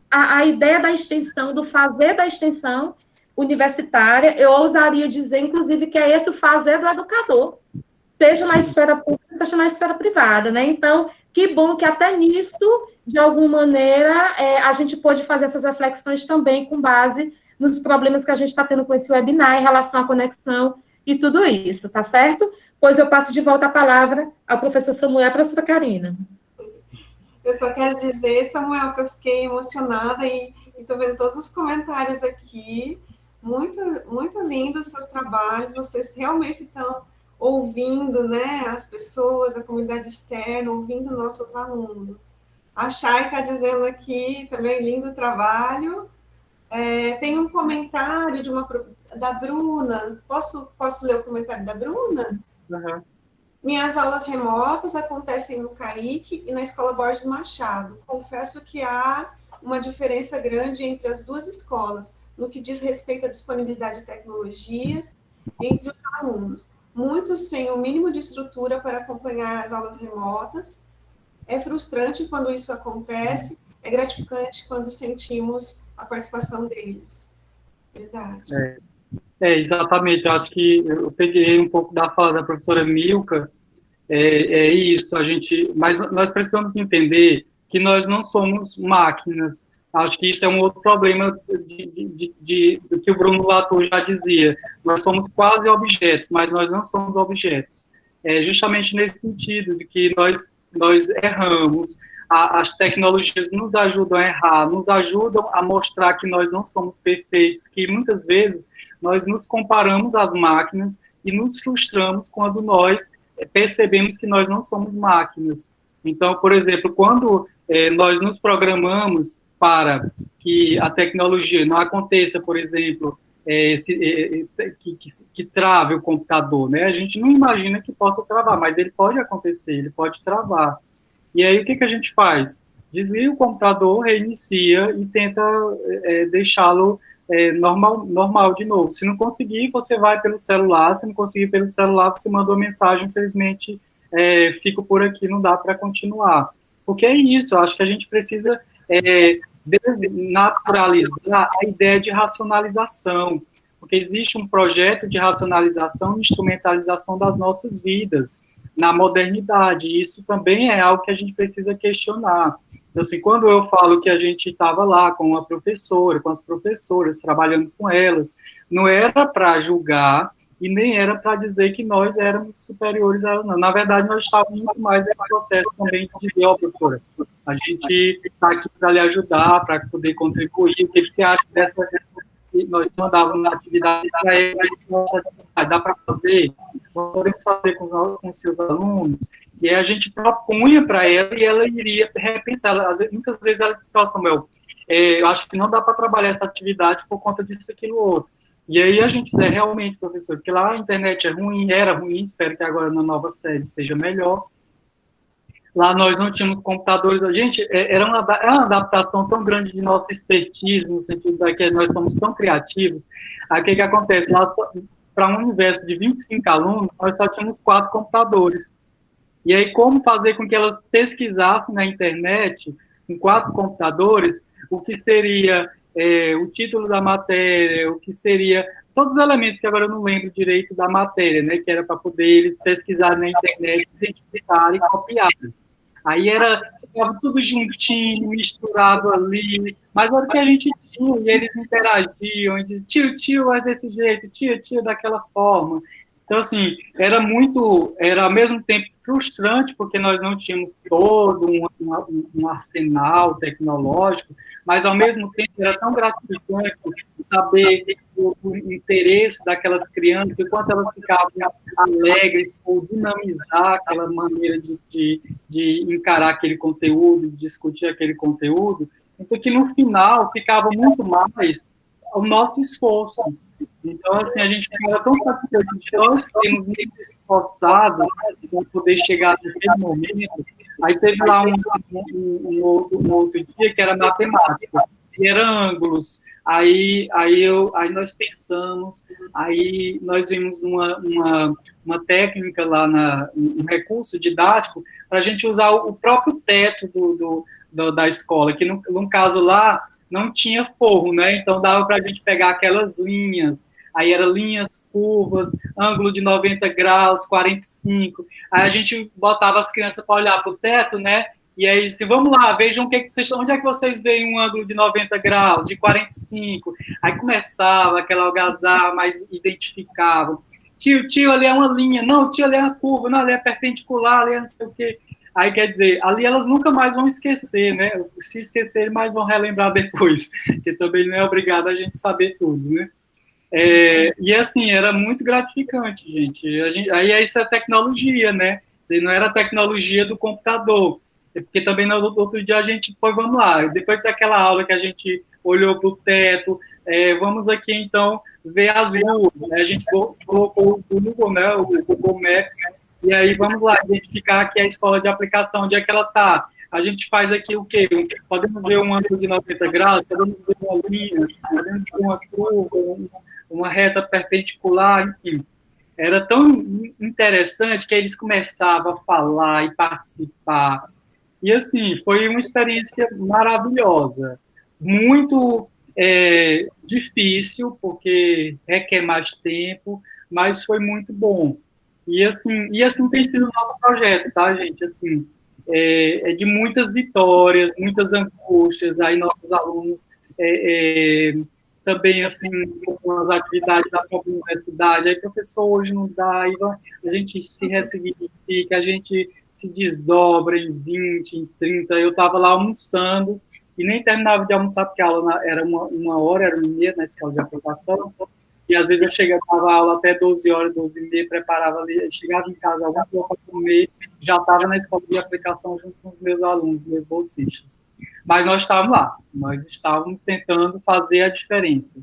a ideia da extensão, do fazer da extensão universitária, eu ousaria dizer, inclusive, que é esse o fazer do educador, seja na esfera pública, seja na esfera privada, né? Então, que bom que até nisso, de alguma maneira, a gente pôde fazer essas reflexões também com base nos problemas que a gente está tendo com esse webinar em relação à conexão e tudo isso, tá certo? Pois eu passo de volta a palavra ao professor Samuel e à professora Karina. Eu só quero dizer, Samuel, que eu fiquei emocionada e estou vendo todos os comentários aqui. Muito, muito lindo os seus trabalhos. Vocês realmente estão ouvindo, né, as pessoas, a comunidade externa, ouvindo nossos alunos. A Chay está dizendo aqui também, lindo trabalho. Tem um comentário da Bruna. Posso ler o comentário da Bruna? Uhum. Minhas aulas remotas acontecem no CAIC e na Escola Borges Machado. Confesso que há uma diferença grande entre as duas escolas, no que diz respeito à disponibilidade de tecnologias entre os alunos. Muitos sem o mínimo de estrutura para acompanhar as aulas remotas. É frustrante quando isso acontece, é gratificante quando sentimos a participação deles. Verdade. Exatamente, eu acho que eu peguei um pouco da fala da professora Milka, isso, mas nós precisamos entender que nós não somos máquinas. Acho que isso é um outro problema do que o Bruno Latour já dizia. Nós somos quase objetos, mas nós não somos objetos. É justamente nesse sentido de que nós erramos, as tecnologias nos ajudam a errar, nos ajudam a mostrar que nós não somos perfeitos, que muitas vezes nós nos comparamos às máquinas e nos frustramos quando nós percebemos que nós não somos máquinas. Então, por exemplo, quando nós nos programamos para que a tecnologia não aconteça, por exemplo, que trave o computador, né? A gente não imagina que possa travar, mas ele pode acontecer, ele pode travar. E aí, o que a gente faz? Desliga o computador, reinicia e tenta deixá-lo normal de novo. Se não conseguir, você vai pelo celular. Se não conseguir pelo celular, você manda uma mensagem, infelizmente, fico por aqui, não dá para continuar. Porque é isso, eu acho que a gente precisa naturalizar a ideia de racionalização, porque existe um projeto de racionalização e instrumentalização das nossas vidas na modernidade, e isso também é algo que a gente precisa questionar. Então, assim, quando eu falo que a gente estava lá com a professora, com as professoras, trabalhando com elas, não era para julgar e nem era para dizer que nós éramos superiores a elas, não. Na verdade, nós estávamos muito mais em processo também de dizer, professora, a gente está aqui para lhe ajudar, para poder contribuir, o que você acha dessa que nós mandávamos na atividade para ela, dá para fazer, podemos fazer com os seus alunos, e aí a gente propunha para ela e ela iria repensar. Muitas vezes ela disse, Samuel, eu acho que não dá para trabalhar essa atividade por conta disso, aquilo, outro. E aí a gente diz, realmente, professor, porque lá a internet era ruim, espero que agora na nova sede seja melhor. Lá nós não tínhamos computadores. Gente, era uma adaptação tão grande de nossa expertise, no sentido de que nós somos tão criativos. Aí o que acontece? Lá, para um universo de 25 alunos, nós só tínhamos 4 computadores. E aí, como fazer com que elas pesquisassem na internet com 4 computadores, o que seria o título da matéria, o que seria todos os elementos que agora eu não lembro direito da matéria, né, que era para poder eles pesquisarem na internet, identificar e copiar. Aí ficava tudo juntinho, misturado ali, mas era o que a gente tinha, e eles interagiam, e diziam, tio, mas desse jeito, tio, daquela forma. Então, assim, era ao mesmo tempo frustrante, porque nós não tínhamos todo um arsenal tecnológico, mas, ao mesmo tempo, era tão gratificante saber o interesse daquelas crianças, o quanto elas ficavam alegres por dinamizar aquela maneira de encarar aquele conteúdo, de discutir aquele conteúdo, então que, no final, ficava muito mais o nosso esforço. Então, assim, a gente ficava tão satisfeito de nós termos muito esforçado para poder chegar naquele momento. Aí teve lá um outro dia que era matemática, e era ângulos. Aí nós pensamos, aí nós vimos uma técnica lá, um recurso didático, para a gente usar o próprio teto da escola, que no caso lá não tinha forro, né? Então dava para a gente pegar aquelas linhas, aí eram linhas, curvas, ângulo de 90 graus, 45, aí a gente botava as crianças para olhar para o teto, né? E aí, vamos lá, vejam onde é que vocês veem um ângulo de 90 graus, de 45, aí começava aquela algazarra, mas identificavam. Tio, ali é uma linha, não, tio, ali é uma curva, não, ali é perpendicular, ali é não sei o quê. Aí, quer dizer, ali elas nunca mais vão esquecer, né? Se esquecerem, mais vão relembrar depois, porque também não é obrigado a gente saber tudo, né? E, assim, era muito gratificante, gente. Aí isso é tecnologia, né? Não era a tecnologia do computador, porque também no outro dia a gente foi, vamos lá, depois daquela aula que a gente olhou para o teto, vamos aqui, então, ver as ruas, né? A gente colocou o Google, né? O Google Maps, e aí vamos lá, identificar aqui a escola de aplicação, onde é que ela está. A gente faz aqui o quê? Podemos ver um ângulo de 90 graus, podemos ver uma linha, podemos ver uma curva, uma reta perpendicular, enfim. Era tão interessante que eles começavam a falar e participar. E, assim, foi uma experiência maravilhosa. Muito difícil, porque requer mais tempo, mas foi muito bom. E assim tem sido o nosso projeto, tá, gente? Assim, de muitas vitórias, muitas angústias, aí nossos alunos também, assim, com as atividades da própria universidade, aí professor hoje não dá, aí a gente se ressignifica, a gente se desdobra em 20, em 30, eu estava lá almoçando, e nem terminava de almoçar, porque a aula era uma hora, era 1h30 na escola de aplicação, e às vezes eu chegava a aula até 12 horas, 12h30, preparava ali, chegava em casa, alguma coisa para comer, já estava na escola de aplicação junto com os meus alunos, meus bolsistas. Mas nós estávamos lá, nós estávamos tentando fazer a diferença.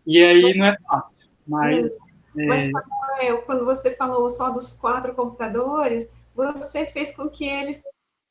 E aí não é fácil, mas... Mas, Samuel, quando você falou só dos 4 computadores, você fez com que eles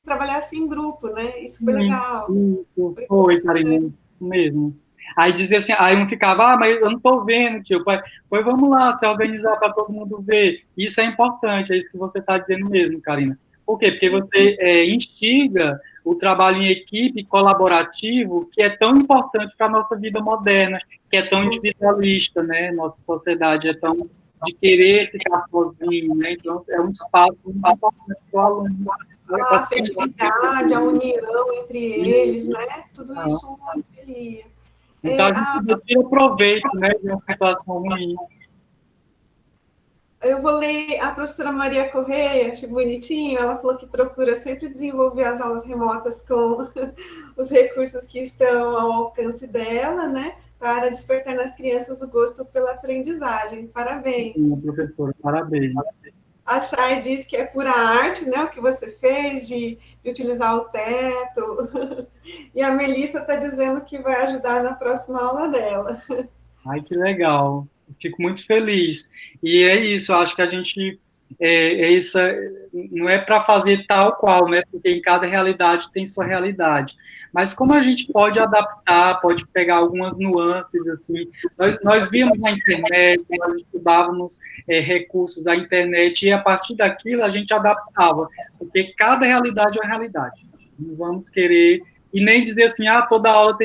trabalhassem em grupo, né? Isso foi legal. Isso, foi, Karine, isso mesmo. Aí dizia assim, aí um ficava, mas eu não estou vendo, tio. Pois vamos lá, se organizar para todo mundo ver. Isso é importante, é isso que você está dizendo mesmo, Karina. Por quê? Porque você instiga o trabalho em equipe colaborativo, que é tão importante para a nossa vida moderna, que é tão individualista, né? Nossa sociedade é tão de querer ficar sozinho, né? Então, é um espaço muito importante para o aluno. A afetividade, a união entre eles, né? Tudo isso auxilia. Então, a gente tira proveito, né, de uma situação ruim. Eu vou ler a professora Maria Correia, acho bonitinho, ela falou que procura sempre desenvolver as aulas remotas com os recursos que estão ao alcance dela, né, para despertar nas crianças o gosto pela aprendizagem. Parabéns. Sim, professora, parabéns. A Chay diz que é pura arte, né, o que você fez de utilizar o teto. E a Melissa está dizendo que vai ajudar na próxima aula dela. Ai, que legal. Fico muito feliz. E é isso, acho que a gente não é para fazer tal qual, né? Porque em cada realidade tem sua realidade. Mas como a gente pode adaptar, pode pegar algumas nuances, assim. Nós víamos na internet, nós estudávamos recursos da internet, e a partir daquilo a gente adaptava, porque cada realidade é uma realidade. Não vamos querer e nem dizer assim, toda aula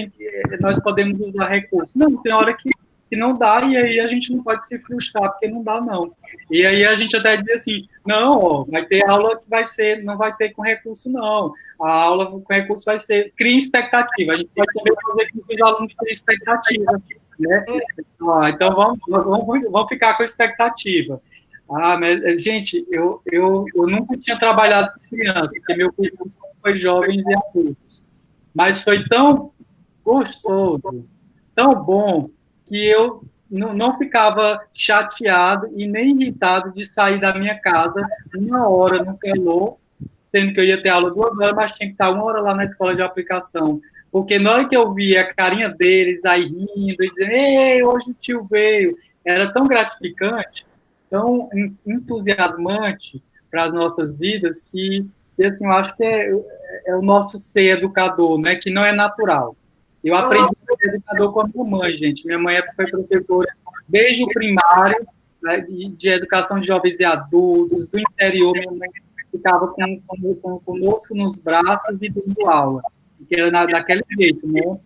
nós podemos usar recursos. Não, tem hora que não dá, e aí a gente não pode se frustrar, porque não dá, não. E aí a gente até diz assim, não, vai ter aula que não vai ter com recurso, não. A aula com recurso vai ser, cria expectativa. A gente pode também fazer com que os alunos criem expectativa, né? Então, vamos ficar com expectativa. Mas, gente, eu nunca tinha trabalhado com criança, porque meu curso foi jovens e adultos. Mas foi tão gostoso, tão bom, que eu não ficava chateado e nem irritado de sair da minha casa 1 hora no calor, sendo que eu ia ter aula 2 horas, mas tinha que estar 1 hora lá na escola de aplicação. Porque na hora que eu via a carinha deles aí rindo e dizendo, ei, hoje o tio veio, era tão gratificante, tão entusiasmante para as nossas vidas, que assim, eu acho que é o nosso ser educador, né, que não é natural. Eu aprendi a ser educador com a minha mãe, gente. Minha mãe foi professora desde o primário, né, de educação de jovens e adultos, do interior. Minha mãe ficava com o moço nos braços e dando aula, que era daquele jeito, né,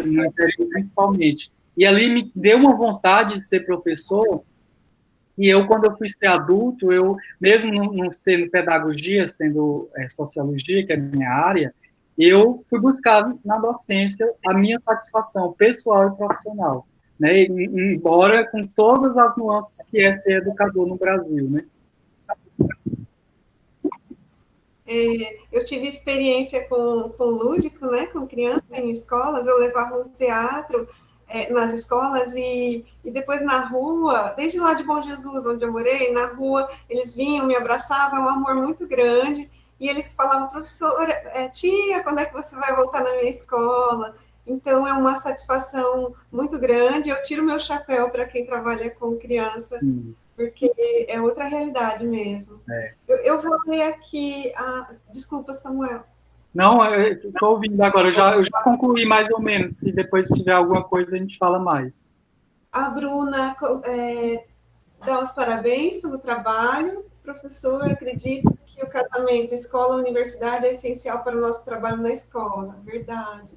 no interior principalmente. E ali me deu uma vontade de ser professor, e eu, quando eu fui ser adulto, eu, mesmo não sendo pedagogia, sendo sociologia, que é a minha área, eu fui buscar na docência a minha satisfação pessoal e profissional, né? Embora com todas as nuances que é ser educador no Brasil, né? Eu tive experiência com lúdico, né? Com crianças em escolas, eu levava um teatro nas escolas e depois na rua, desde lá de Bom Jesus, onde eu morei, na rua, eles vinham, me abraçavam, um amor muito grande, e eles falavam, professora, tia, quando é que você vai voltar na minha escola? Então, é uma satisfação muito grande, eu tiro meu chapéu para quem trabalha com criança, porque é outra realidade mesmo. Eu vou ler aqui, desculpa, Samuel. Não, eu estou ouvindo agora, eu já concluí mais ou menos, se depois tiver alguma coisa a gente fala mais. A Bruna dá os parabéns pelo trabalho. Professor, eu acredito que o casamento escola-universidade é essencial para o nosso trabalho na escola, verdade.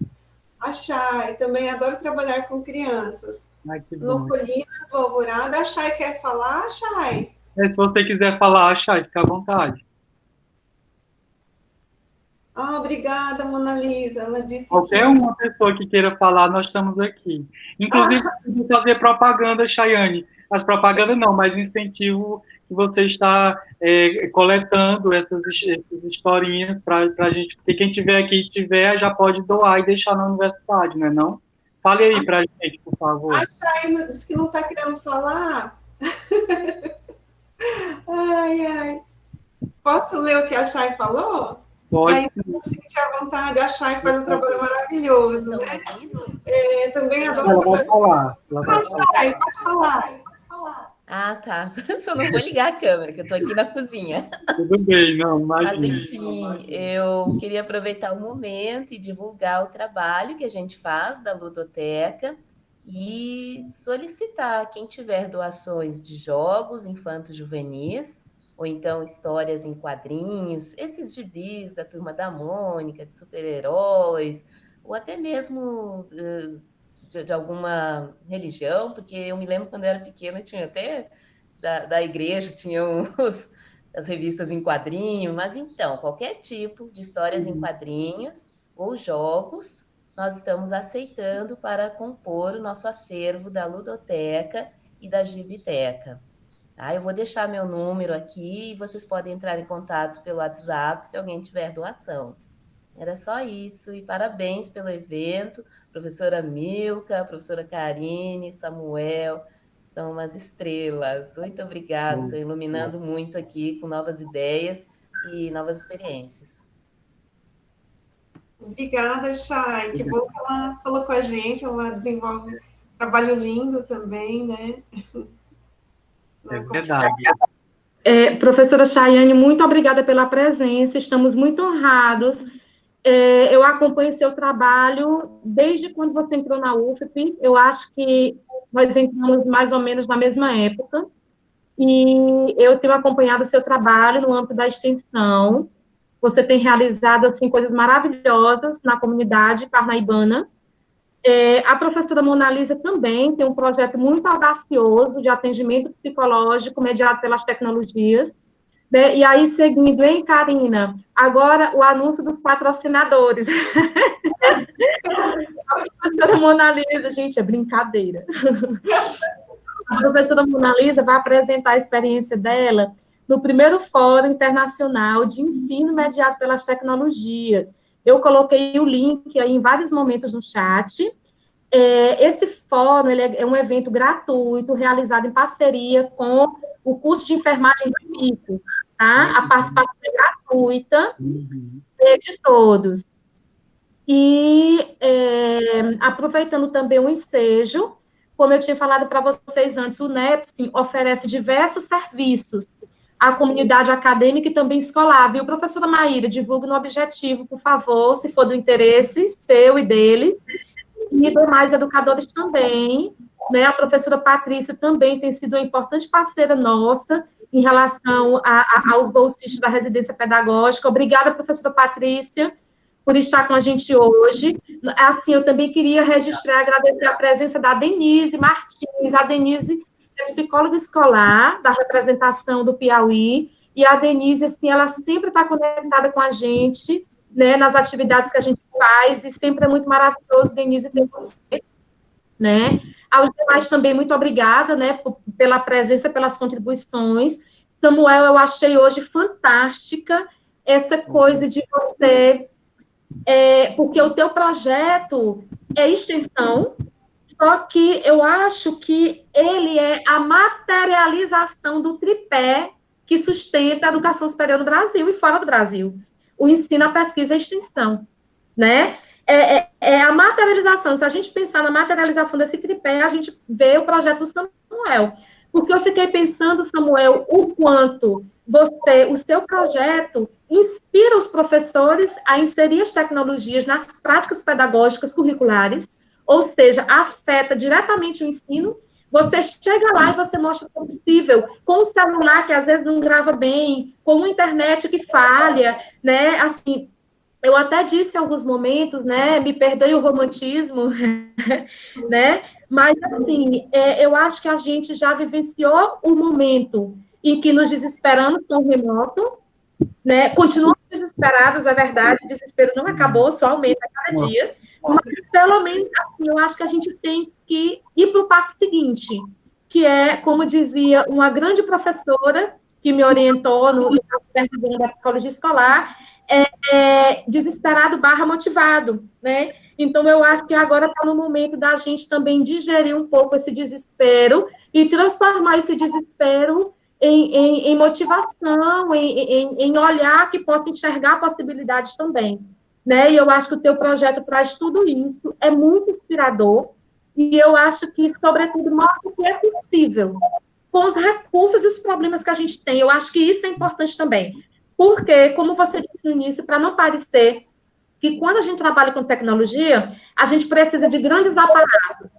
A Chay, também adoro trabalhar com crianças. No Colinas do Alvorada, a Chay quer falar, Chay? Se você quiser falar, Chay, fica à vontade. Obrigada, Mona Lisa. Ela disse qualquer uma pessoa que queira falar, nós estamos aqui. Inclusive, vou fazer propaganda, Chayane. As propagandas não, mas incentivo que você está coletando essas historinhas para a gente, porque quem tiver aqui já pode doar e deixar na universidade, não é não? Fale aí para a gente, por favor. A Chayane disse que não está querendo falar. Ai. Posso ler o que a Chay falou? Pode sim. Sente à vontade, a Chay faz um trabalho maravilhoso, né? Também adoro... Ela vai falar. Chay, pode falar. Tá. Só não vou ligar a câmera, que eu estou aqui na cozinha. Tudo bem, não, imagina. Mas, enfim, eu queria aproveitar o momento e divulgar o trabalho que a gente faz da Ludoteca e solicitar quem tiver doações de jogos infanto-juvenis, ou então histórias em quadrinhos, esses gibis da Turma da Mônica, de super-heróis, ou até mesmo de alguma religião, porque eu me lembro quando eu era pequena, tinha até da igreja, tinham as revistas em quadrinho, mas então, qualquer tipo de histórias em quadrinhos ou jogos, nós estamos aceitando para compor o nosso acervo da Ludoteca e da Gibiteca. Eu vou deixar meu número aqui e vocês podem entrar em contato pelo WhatsApp se alguém tiver doação. Era só isso, e parabéns pelo evento, professora Milka, professora Karine, Samuel, são umas estrelas. Muito obrigada, estou iluminando muito aqui com novas ideias e novas experiências. Obrigada, Chay, que bom que ela falou com a gente, ela desenvolve um trabalho lindo também, né? É verdade. Professora Chayane, muito obrigada pela presença, estamos muito honrados. Eu acompanho o seu trabalho desde quando você entrou na UFP, eu acho que nós entramos mais ou menos na mesma época, e eu tenho acompanhado o seu trabalho no âmbito da extensão, você tem realizado, assim, coisas maravilhosas na comunidade parnaibana. A professora Mona Lisa também tem um projeto muito audacioso de atendimento psicológico mediado pelas tecnologias, né? E aí, seguindo, hein, Karina? Agora, o anúncio dos patrocinadores. A professora Mona Lisa, gente, é brincadeira. A professora Mona Lisa vai apresentar a experiência dela no primeiro Fórum Internacional de Ensino Mediado pelas Tecnologias. Eu coloquei o link aí em vários momentos no chat. Esse fórum ele é um evento gratuito, realizado em parceria com o curso de enfermagem de Picos, tá? A participação é gratuita de todos. E, aproveitando também o ensejo, como eu tinha falado para vocês antes, o NEPSIM oferece diversos serviços à comunidade acadêmica e também escolar, viu? Professora Maíra, divulgue no objetivo, por favor, se for do interesse seu e deles, e demais educadores também, né? A professora Patrícia também tem sido uma importante parceira nossa em relação aos bolsistas da residência pedagógica. Obrigada, professora Patrícia, por estar com a gente hoje. Assim, eu também queria registrar, agradecer a presença da Denise Martins. A Denise é psicóloga escolar da representação do Piauí, e a Denise, assim, ela sempre está conectada com a gente, né, nas atividades que a gente faz, e sempre é muito maravilhoso, Denise, ter você, né? Aos demais também, muito obrigada, né, pela presença, pelas contribuições. Samuel, eu achei hoje fantástica essa coisa de você... porque o teu projeto é extensão, só que eu acho que ele é a materialização do tripé que sustenta a educação superior no Brasil e fora do Brasil. O ensino, a pesquisa e a extensão, né? É a materialização. Se a gente pensar na materialização desse tripé, a gente vê o projeto do Samuel. Porque eu fiquei pensando, Samuel, o quanto o seu projeto inspira os professores a inserir as tecnologias nas práticas pedagógicas curriculares, ou seja, afeta diretamente o ensino. Você chega lá e você mostra que é possível, com o celular que às vezes não grava bem, com uma internet que falha, né? Assim, eu até disse em alguns momentos, né? Me perdoe o romantismo, né? Mas, assim, eu acho que a gente já vivenciou o momento em que nos desesperamos com o remoto, né? Continuamos desesperados, é verdade, o desespero não acabou, só aumenta a cada dia, mas, pelo menos, assim, eu acho que a gente tem que ir para o passo seguinte, que é, como dizia uma grande professora que me orientou no da psicologia escolar, desesperado / motivado, né? Então, eu acho que agora está no momento da gente também digerir um pouco esse desespero e transformar esse desespero em motivação, em olhar que possa enxergar possibilidades também, né? E eu acho que o teu projeto traz tudo isso, é muito inspirador, e eu acho que, sobretudo, mostra que é possível, com os recursos e os problemas que a gente tem. Eu acho que isso é importante também, porque, como você disse no início, para não parecer que quando a gente trabalha com tecnologia, a gente precisa de grandes aparatos,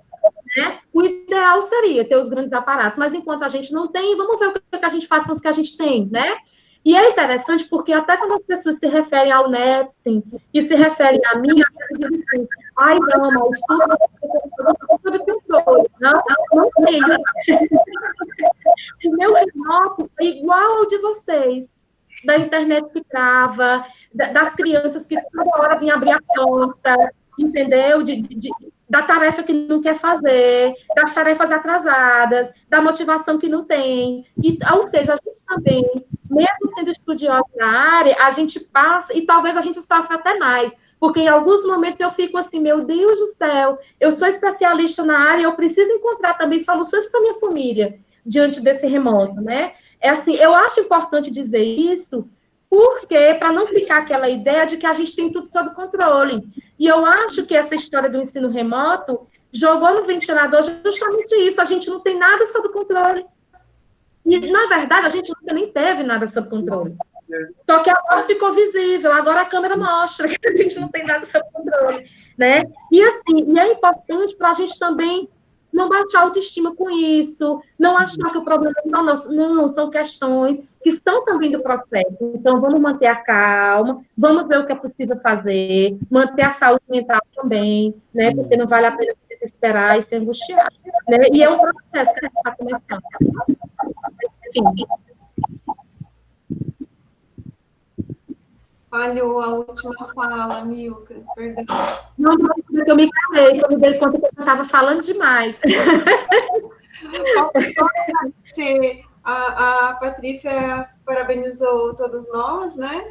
né? O ideal seria ter os grandes aparatos, mas enquanto a gente não tem, vamos ver o que a gente faz com os que a gente tem, né? E é interessante porque até quando as pessoas se referem ao NEPSIM e se referem a mim, elas dizem assim, ai, não, mas tudo controle. Não tem. O meu remoto é igual ao de vocês, da internet que trava, das crianças que toda hora vêm abrir a porta, entendeu? Da tarefa que não quer fazer, das tarefas atrasadas, da motivação que não tem. Ou seja, a gente também, mesmo sendo estudiosa da área, a gente passa, e talvez a gente sofra até mais, porque em alguns momentos eu fico assim, meu Deus do céu, eu sou especialista na área, eu preciso encontrar também soluções para minha família diante desse remoto, né? É assim, eu acho importante dizer isso, porque para não ficar aquela ideia de que a gente tem tudo sob controle. E eu acho que essa história do ensino remoto jogou no ventilador justamente isso, a gente não tem nada sob controle. E, na verdade, a gente nunca nem teve nada sob controle. Só que agora ficou visível, agora a câmera mostra que a gente não tem nada sob controle, né? E, assim, é importante para a gente também não baixar a autoestima com isso, não achar que o problema é só nosso. Não, são questões que estão também do processo. Então, vamos manter a calma, vamos ver o que é possível fazer, manter a saúde mental também, né? Porque não vale a pena se desesperar e se angustiar, né? E é um processo que a gente está começando. Enfim. Falhou a última fala, Milka, perdão. Não, eu me calei, eu me dei conta que eu estava falando demais. A Patrícia parabenizou todos nós, né?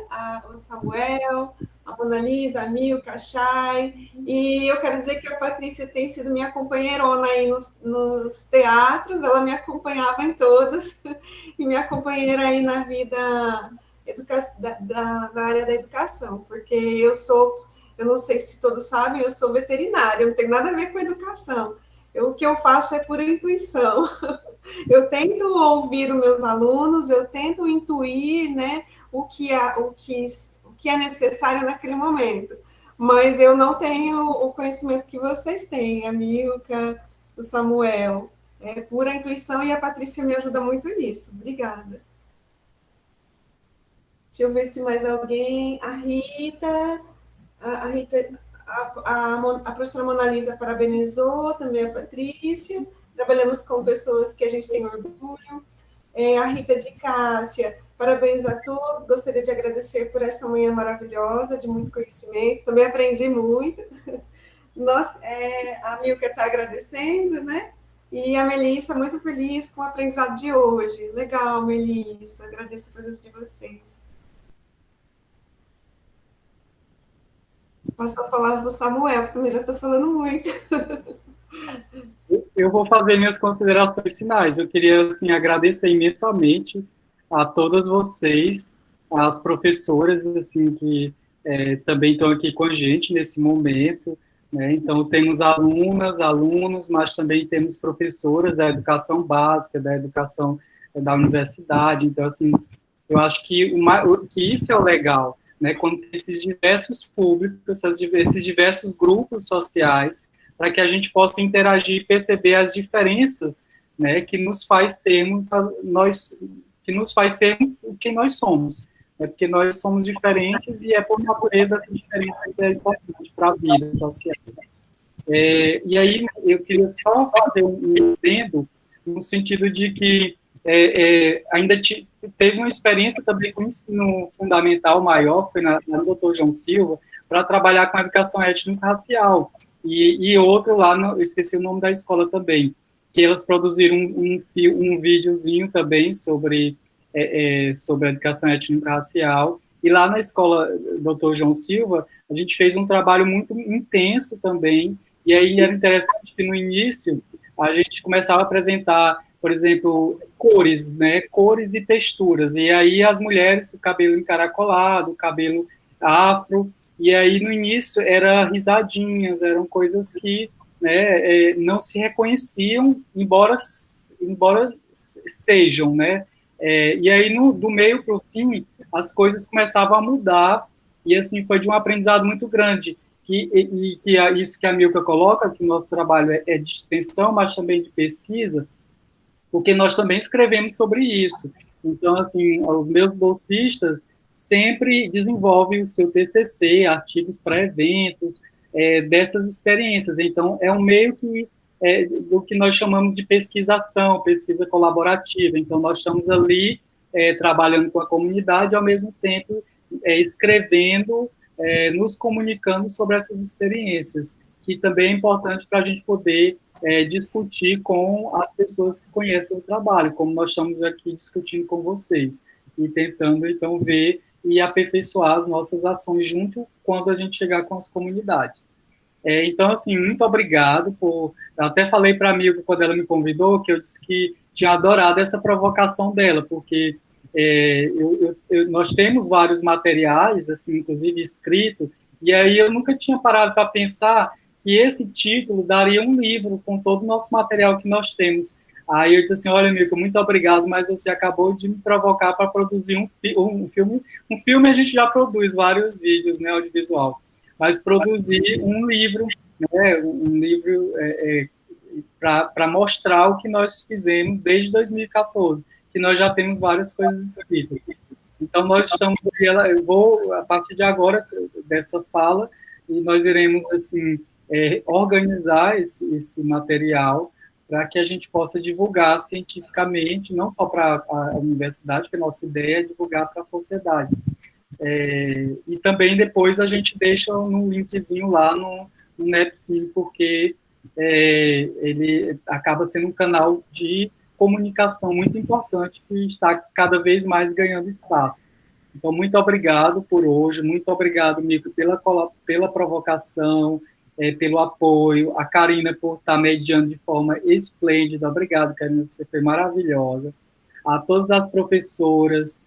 O Samuel, a Mona Lisa, a Milka, a Chay, e eu quero dizer que a Patrícia tem sido minha companheirona aí nos teatros, ela me acompanhava em todos, e minha companheira aí na vida da área da educação, porque eu não sei se todos sabem, eu sou veterinária, não tem nada a ver com educação. O que eu faço é por intuição. Eu tento ouvir os meus alunos, eu tento intuir, né, o que é necessário naquele momento. Mas eu não tenho o conhecimento que vocês têm, a Milka, o Samuel. É pura intuição e a Patrícia me ajuda muito nisso. Obrigada. Deixa eu ver se mais alguém. A Rita, a professora Mona Lisa parabenizou, também a Patrícia. Trabalhamos com pessoas que a gente tem orgulho. A Rita de Cássia, parabéns a todos. Gostaria de agradecer por essa manhã maravilhosa, de muito conhecimento. Também aprendi muito. A Milka está agradecendo, né? E a Melissa, muito feliz com o aprendizado de hoje. Legal, Melissa. Agradeço a presença de vocês. Passo a palavra para o Samuel, que também já estou falando muito. Eu vou fazer minhas considerações finais. Eu queria, assim, agradecer imensamente a todas vocês, as professoras, assim, que também estão aqui com a gente nesse momento, né? Então, temos alunas, alunos, mas também temos professoras da educação básica, da educação da universidade. Então, assim, eu acho que isso é o legal, né? Quando esses diversos públicos, esses diversos grupos sociais, para que a gente possa interagir e perceber as diferenças, né, que nos faz sermos quem nós somos, né, porque nós somos diferentes e é por natureza essa diferença que é importante para a vida social. E aí eu queria só fazer um entendo no sentido de que ainda teve uma experiência também com o ensino fundamental maior, que foi na Dr. João Silva, para trabalhar com a educação étnico-racial. E outro lá, eu esqueci o nome da escola também, que elas produziram um videozinho também sobre a educação étnico-racial. E lá na escola Dr. João Silva, a gente fez um trabalho muito intenso também, e aí era interessante que no início a gente começava a apresentar, por exemplo, cores, né, cores e texturas, e aí as mulheres, o cabelo encaracolado, o cabelo afro, e aí no início eram risadinhas, eram coisas que, né, não se reconheciam, embora sejam, né, e aí do meio para o fim, as coisas começavam a mudar, e assim foi de um aprendizado muito grande, isso que a Milka coloca, que o nosso trabalho é de extensão, mas também de pesquisa, porque nós também escrevemos sobre isso. Então, assim, os meus bolsistas sempre desenvolvem o seu TCC, artigos para eventos, dessas experiências. Então, é um meio do que nós chamamos de pesquisação, pesquisa colaborativa. Então, nós estamos ali trabalhando com a comunidade, ao mesmo tempo escrevendo, nos comunicando sobre essas experiências, que também é importante para a gente poder discutir com as pessoas que conhecem o trabalho, como nós estamos aqui discutindo com vocês, e tentando, então, ver e aperfeiçoar as nossas ações junto quando a gente chegar com as comunidades. Então, assim, muito obrigado eu até falei para a Milka, quando ela me convidou, que eu disse que tinha adorado essa provocação dela, porque nós temos vários materiais, assim, inclusive escrito, e aí eu nunca tinha parado para pensar que esse título daria um livro com todo o nosso material que nós temos. Aí eu disse assim, olha, Milka, muito obrigado, mas você acabou de me provocar para produzir um filme. Um filme a gente já produz vários vídeos, né, audiovisual, mas produzir um livro, né, um livro para mostrar o que nós fizemos desde 2014, que nós já temos várias coisas escritas. Então, nós estamos, eu vou, a partir de agora, dessa fala, e nós iremos, assim, organizar esse material para que a gente possa divulgar cientificamente, não só para a universidade, que a nossa ideia é divulgar para a sociedade. E também depois a gente deixa um linkzinho lá no NEPSIM, porque ele acaba sendo um canal de comunicação muito importante que está cada vez mais ganhando espaço. Então, muito obrigado por hoje, muito obrigado, Mico, pela provocação, pelo apoio, a Karina por estar mediando de forma esplêndida, obrigado, Karina, você foi maravilhosa, a todas as professoras,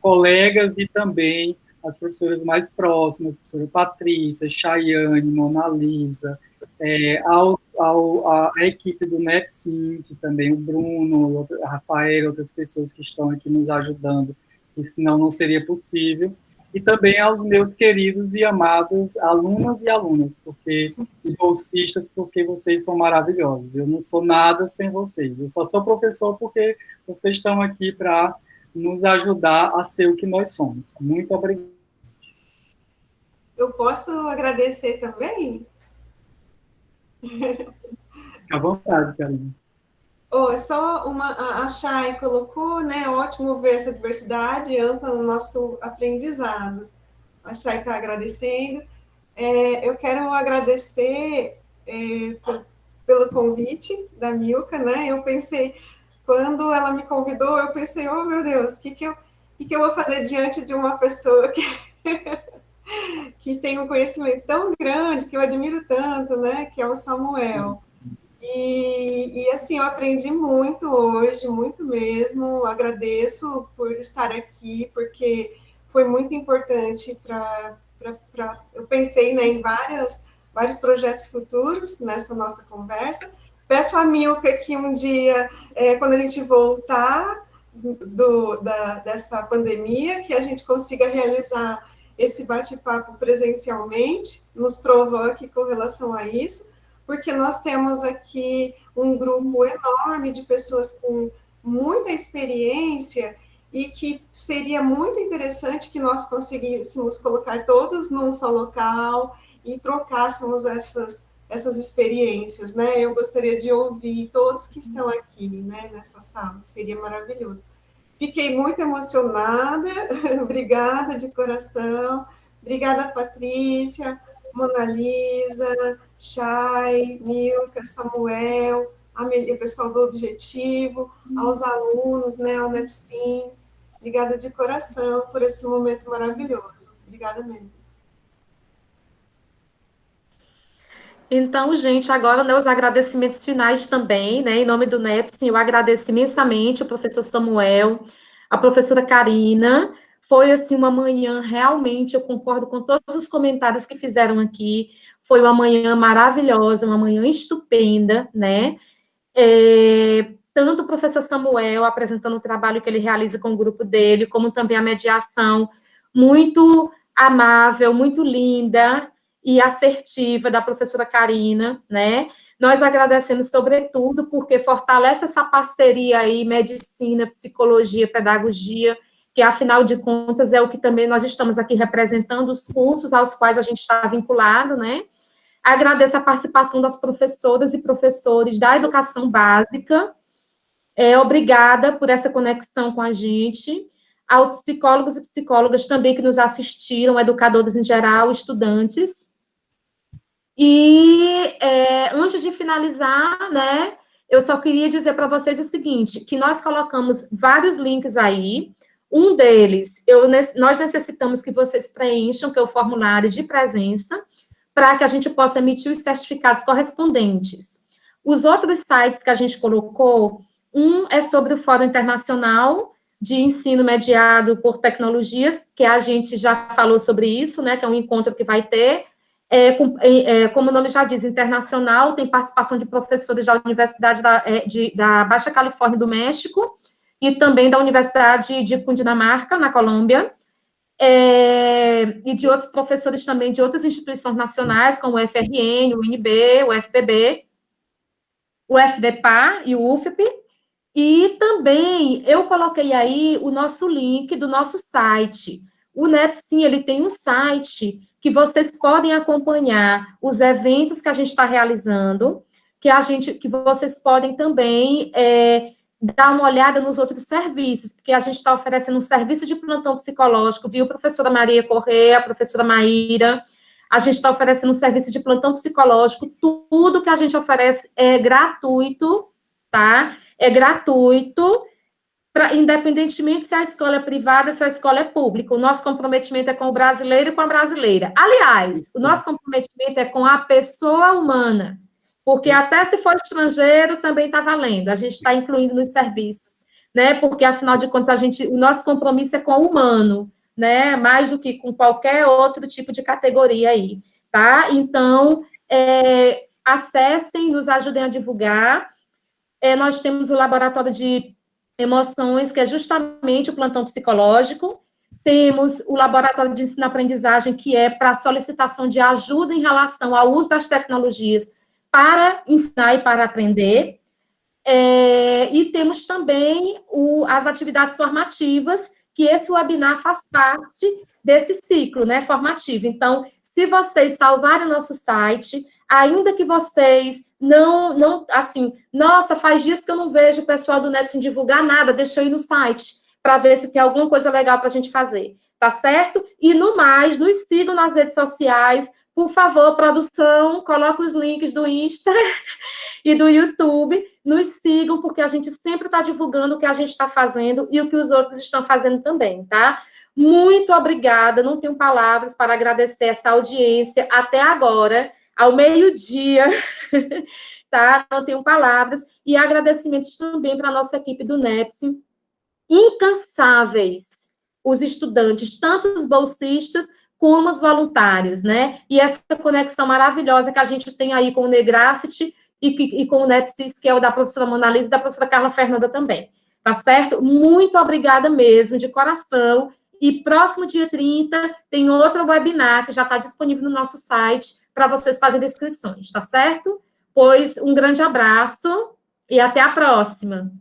colegas e também as professoras mais próximas, a professora Patrícia, Chayane, Mona Lisa, a equipe do NEPSIM, que também o Bruno, a Rafael, outras pessoas que estão aqui nos ajudando, que senão não seria possível, e também aos meus queridos e amados alunas e alunas, e bolsistas, porque vocês são maravilhosos. Eu não sou nada sem vocês, eu só sou professor porque vocês estão aqui para nos ajudar a ser o que nós somos. Muito obrigado. Eu posso agradecer também? À vontade, Karina. Só a Chay colocou, né, ótimo ver essa diversidade ampla no nosso aprendizado. A Chay está agradecendo. Eu quero agradecer pelo convite da Milka, né, eu pensei, quando ela me convidou, eu pensei, oh, meu Deus, o que eu vou fazer diante de uma pessoa que tem um conhecimento tão grande, que eu admiro tanto, né, que é o Samuel. E assim, eu aprendi muito hoje, muito mesmo, agradeço por estar aqui, porque foi muito importante eu pensei, né, em vários projetos futuros nessa nossa conversa. Peço a Milka que um dia, quando a gente voltar dessa pandemia, que a gente consiga realizar esse bate-papo presencialmente, nos provoque com relação a isso, porque nós temos aqui um grupo enorme de pessoas com muita experiência e que seria muito interessante que nós conseguíssemos colocar todos num só local e trocássemos essas experiências, né? Eu gostaria de ouvir todos que estão aqui, né, nessa sala, seria maravilhoso. Fiquei muito emocionada, obrigada de coração, obrigada, Patrícia, Mona Lisa, Chay, Milka, Samuel, o pessoal do Objetivo, aos alunos, né, ao NEPSIM, obrigada de coração por esse momento maravilhoso, obrigada mesmo. Então, gente, agora, né, os agradecimentos finais também, né, em nome do NEPSIM, eu agradeço imensamente o professor Samuel, a professora Karina. Foi, assim, uma manhã, realmente, eu concordo com todos os comentários que fizeram aqui, foi uma manhã maravilhosa, uma manhã estupenda, né, tanto o professor Samuel apresentando o trabalho que ele realiza com o grupo dele, como também a mediação muito amável, muito linda e assertiva da professora Karina, né? Nós agradecemos, sobretudo, porque fortalece essa parceria aí, medicina, psicologia, pedagogia, que, afinal de contas, é o que também nós estamos aqui representando, os cursos aos quais a gente está vinculado, né? Agradeço a participação das professoras e professores da educação básica. Obrigada por essa conexão com a gente. Aos psicólogos e psicólogas também que nos assistiram, educadores em geral, estudantes. E, antes de finalizar, né, eu só queria dizer para vocês o seguinte, que nós colocamos vários links aí. Um deles, nós necessitamos que vocês preencham, que é o formulário de presença, para que a gente possa emitir os certificados correspondentes. Os outros sites que a gente colocou, um é sobre o Fórum Internacional de Ensino Mediado por Tecnologias, que a gente já falou sobre isso, né, que é um encontro que vai ter, como o nome já diz, internacional, tem participação de professores da Universidade da Baixa Califórnia do México, e também da Universidade de Cundinamarca, na Colômbia, e de outros professores também de outras instituições nacionais, como o FRN, o UNB, o FPB. o FDPA e o UFP, e também eu coloquei aí o nosso link do nosso site. O NEPSIM, ele tem um site que vocês podem acompanhar os eventos que a gente está realizando, que vocês podem também dar uma olhada nos outros serviços, porque a gente está oferecendo um serviço de plantão psicológico, viu, professora Maria Corrêa, professora Maíra? A gente está oferecendo um serviço de plantão psicológico, tudo que a gente oferece é gratuito, tá? É gratuito, independentemente se a escola é privada, se a escola é pública. O nosso comprometimento é com o brasileiro e com a brasileira. Aliás, o nosso comprometimento é com a pessoa humana, porque até se for estrangeiro, também está valendo. A gente está incluindo nos serviços, né? Porque, afinal de contas, o nosso compromisso é com o humano, né? Mais do que com qualquer outro tipo de categoria aí, tá? Então, acessem, nos ajudem a divulgar. Nós temos o Laboratório de Emoções, que é justamente o plantão psicológico. Temos o Laboratório de Ensino-Aprendizagem, que é para solicitação de ajuda em relação ao uso das tecnologias para ensinar e para aprender. E temos também as atividades formativas, que esse webinar faz parte desse ciclo, né, formativo. Então, se vocês salvarem o nosso site, ainda que vocês não, assim, nossa, faz dias que eu não vejo o pessoal do NEPSIM divulgar nada, deixa eu ir no site, para ver se tem alguma coisa legal para a gente fazer, tá certo? E, no mais, nos sigam nas redes sociais, por favor, produção, coloca os links do Insta e do YouTube, nos sigam, porque a gente sempre está divulgando o que a gente está fazendo e o que os outros estão fazendo também, tá? Muito obrigada, não tenho palavras para agradecer essa audiência até agora, ao meio-dia, tá? Não tenho palavras, e agradecimentos também para a nossa equipe do NEPSIM, incansáveis, os estudantes, tanto os bolsistas como os voluntários, né? E essa conexão maravilhosa que a gente tem aí com o Negracity e com o NEPSIS, que é o da professora Mona Lisa e da professora Carla Fernanda também, tá certo? Muito obrigada mesmo, de coração. E próximo dia 30 tem outro webinar que já está disponível no nosso site para vocês fazerem inscrições, tá certo? Pois um grande abraço e até a próxima.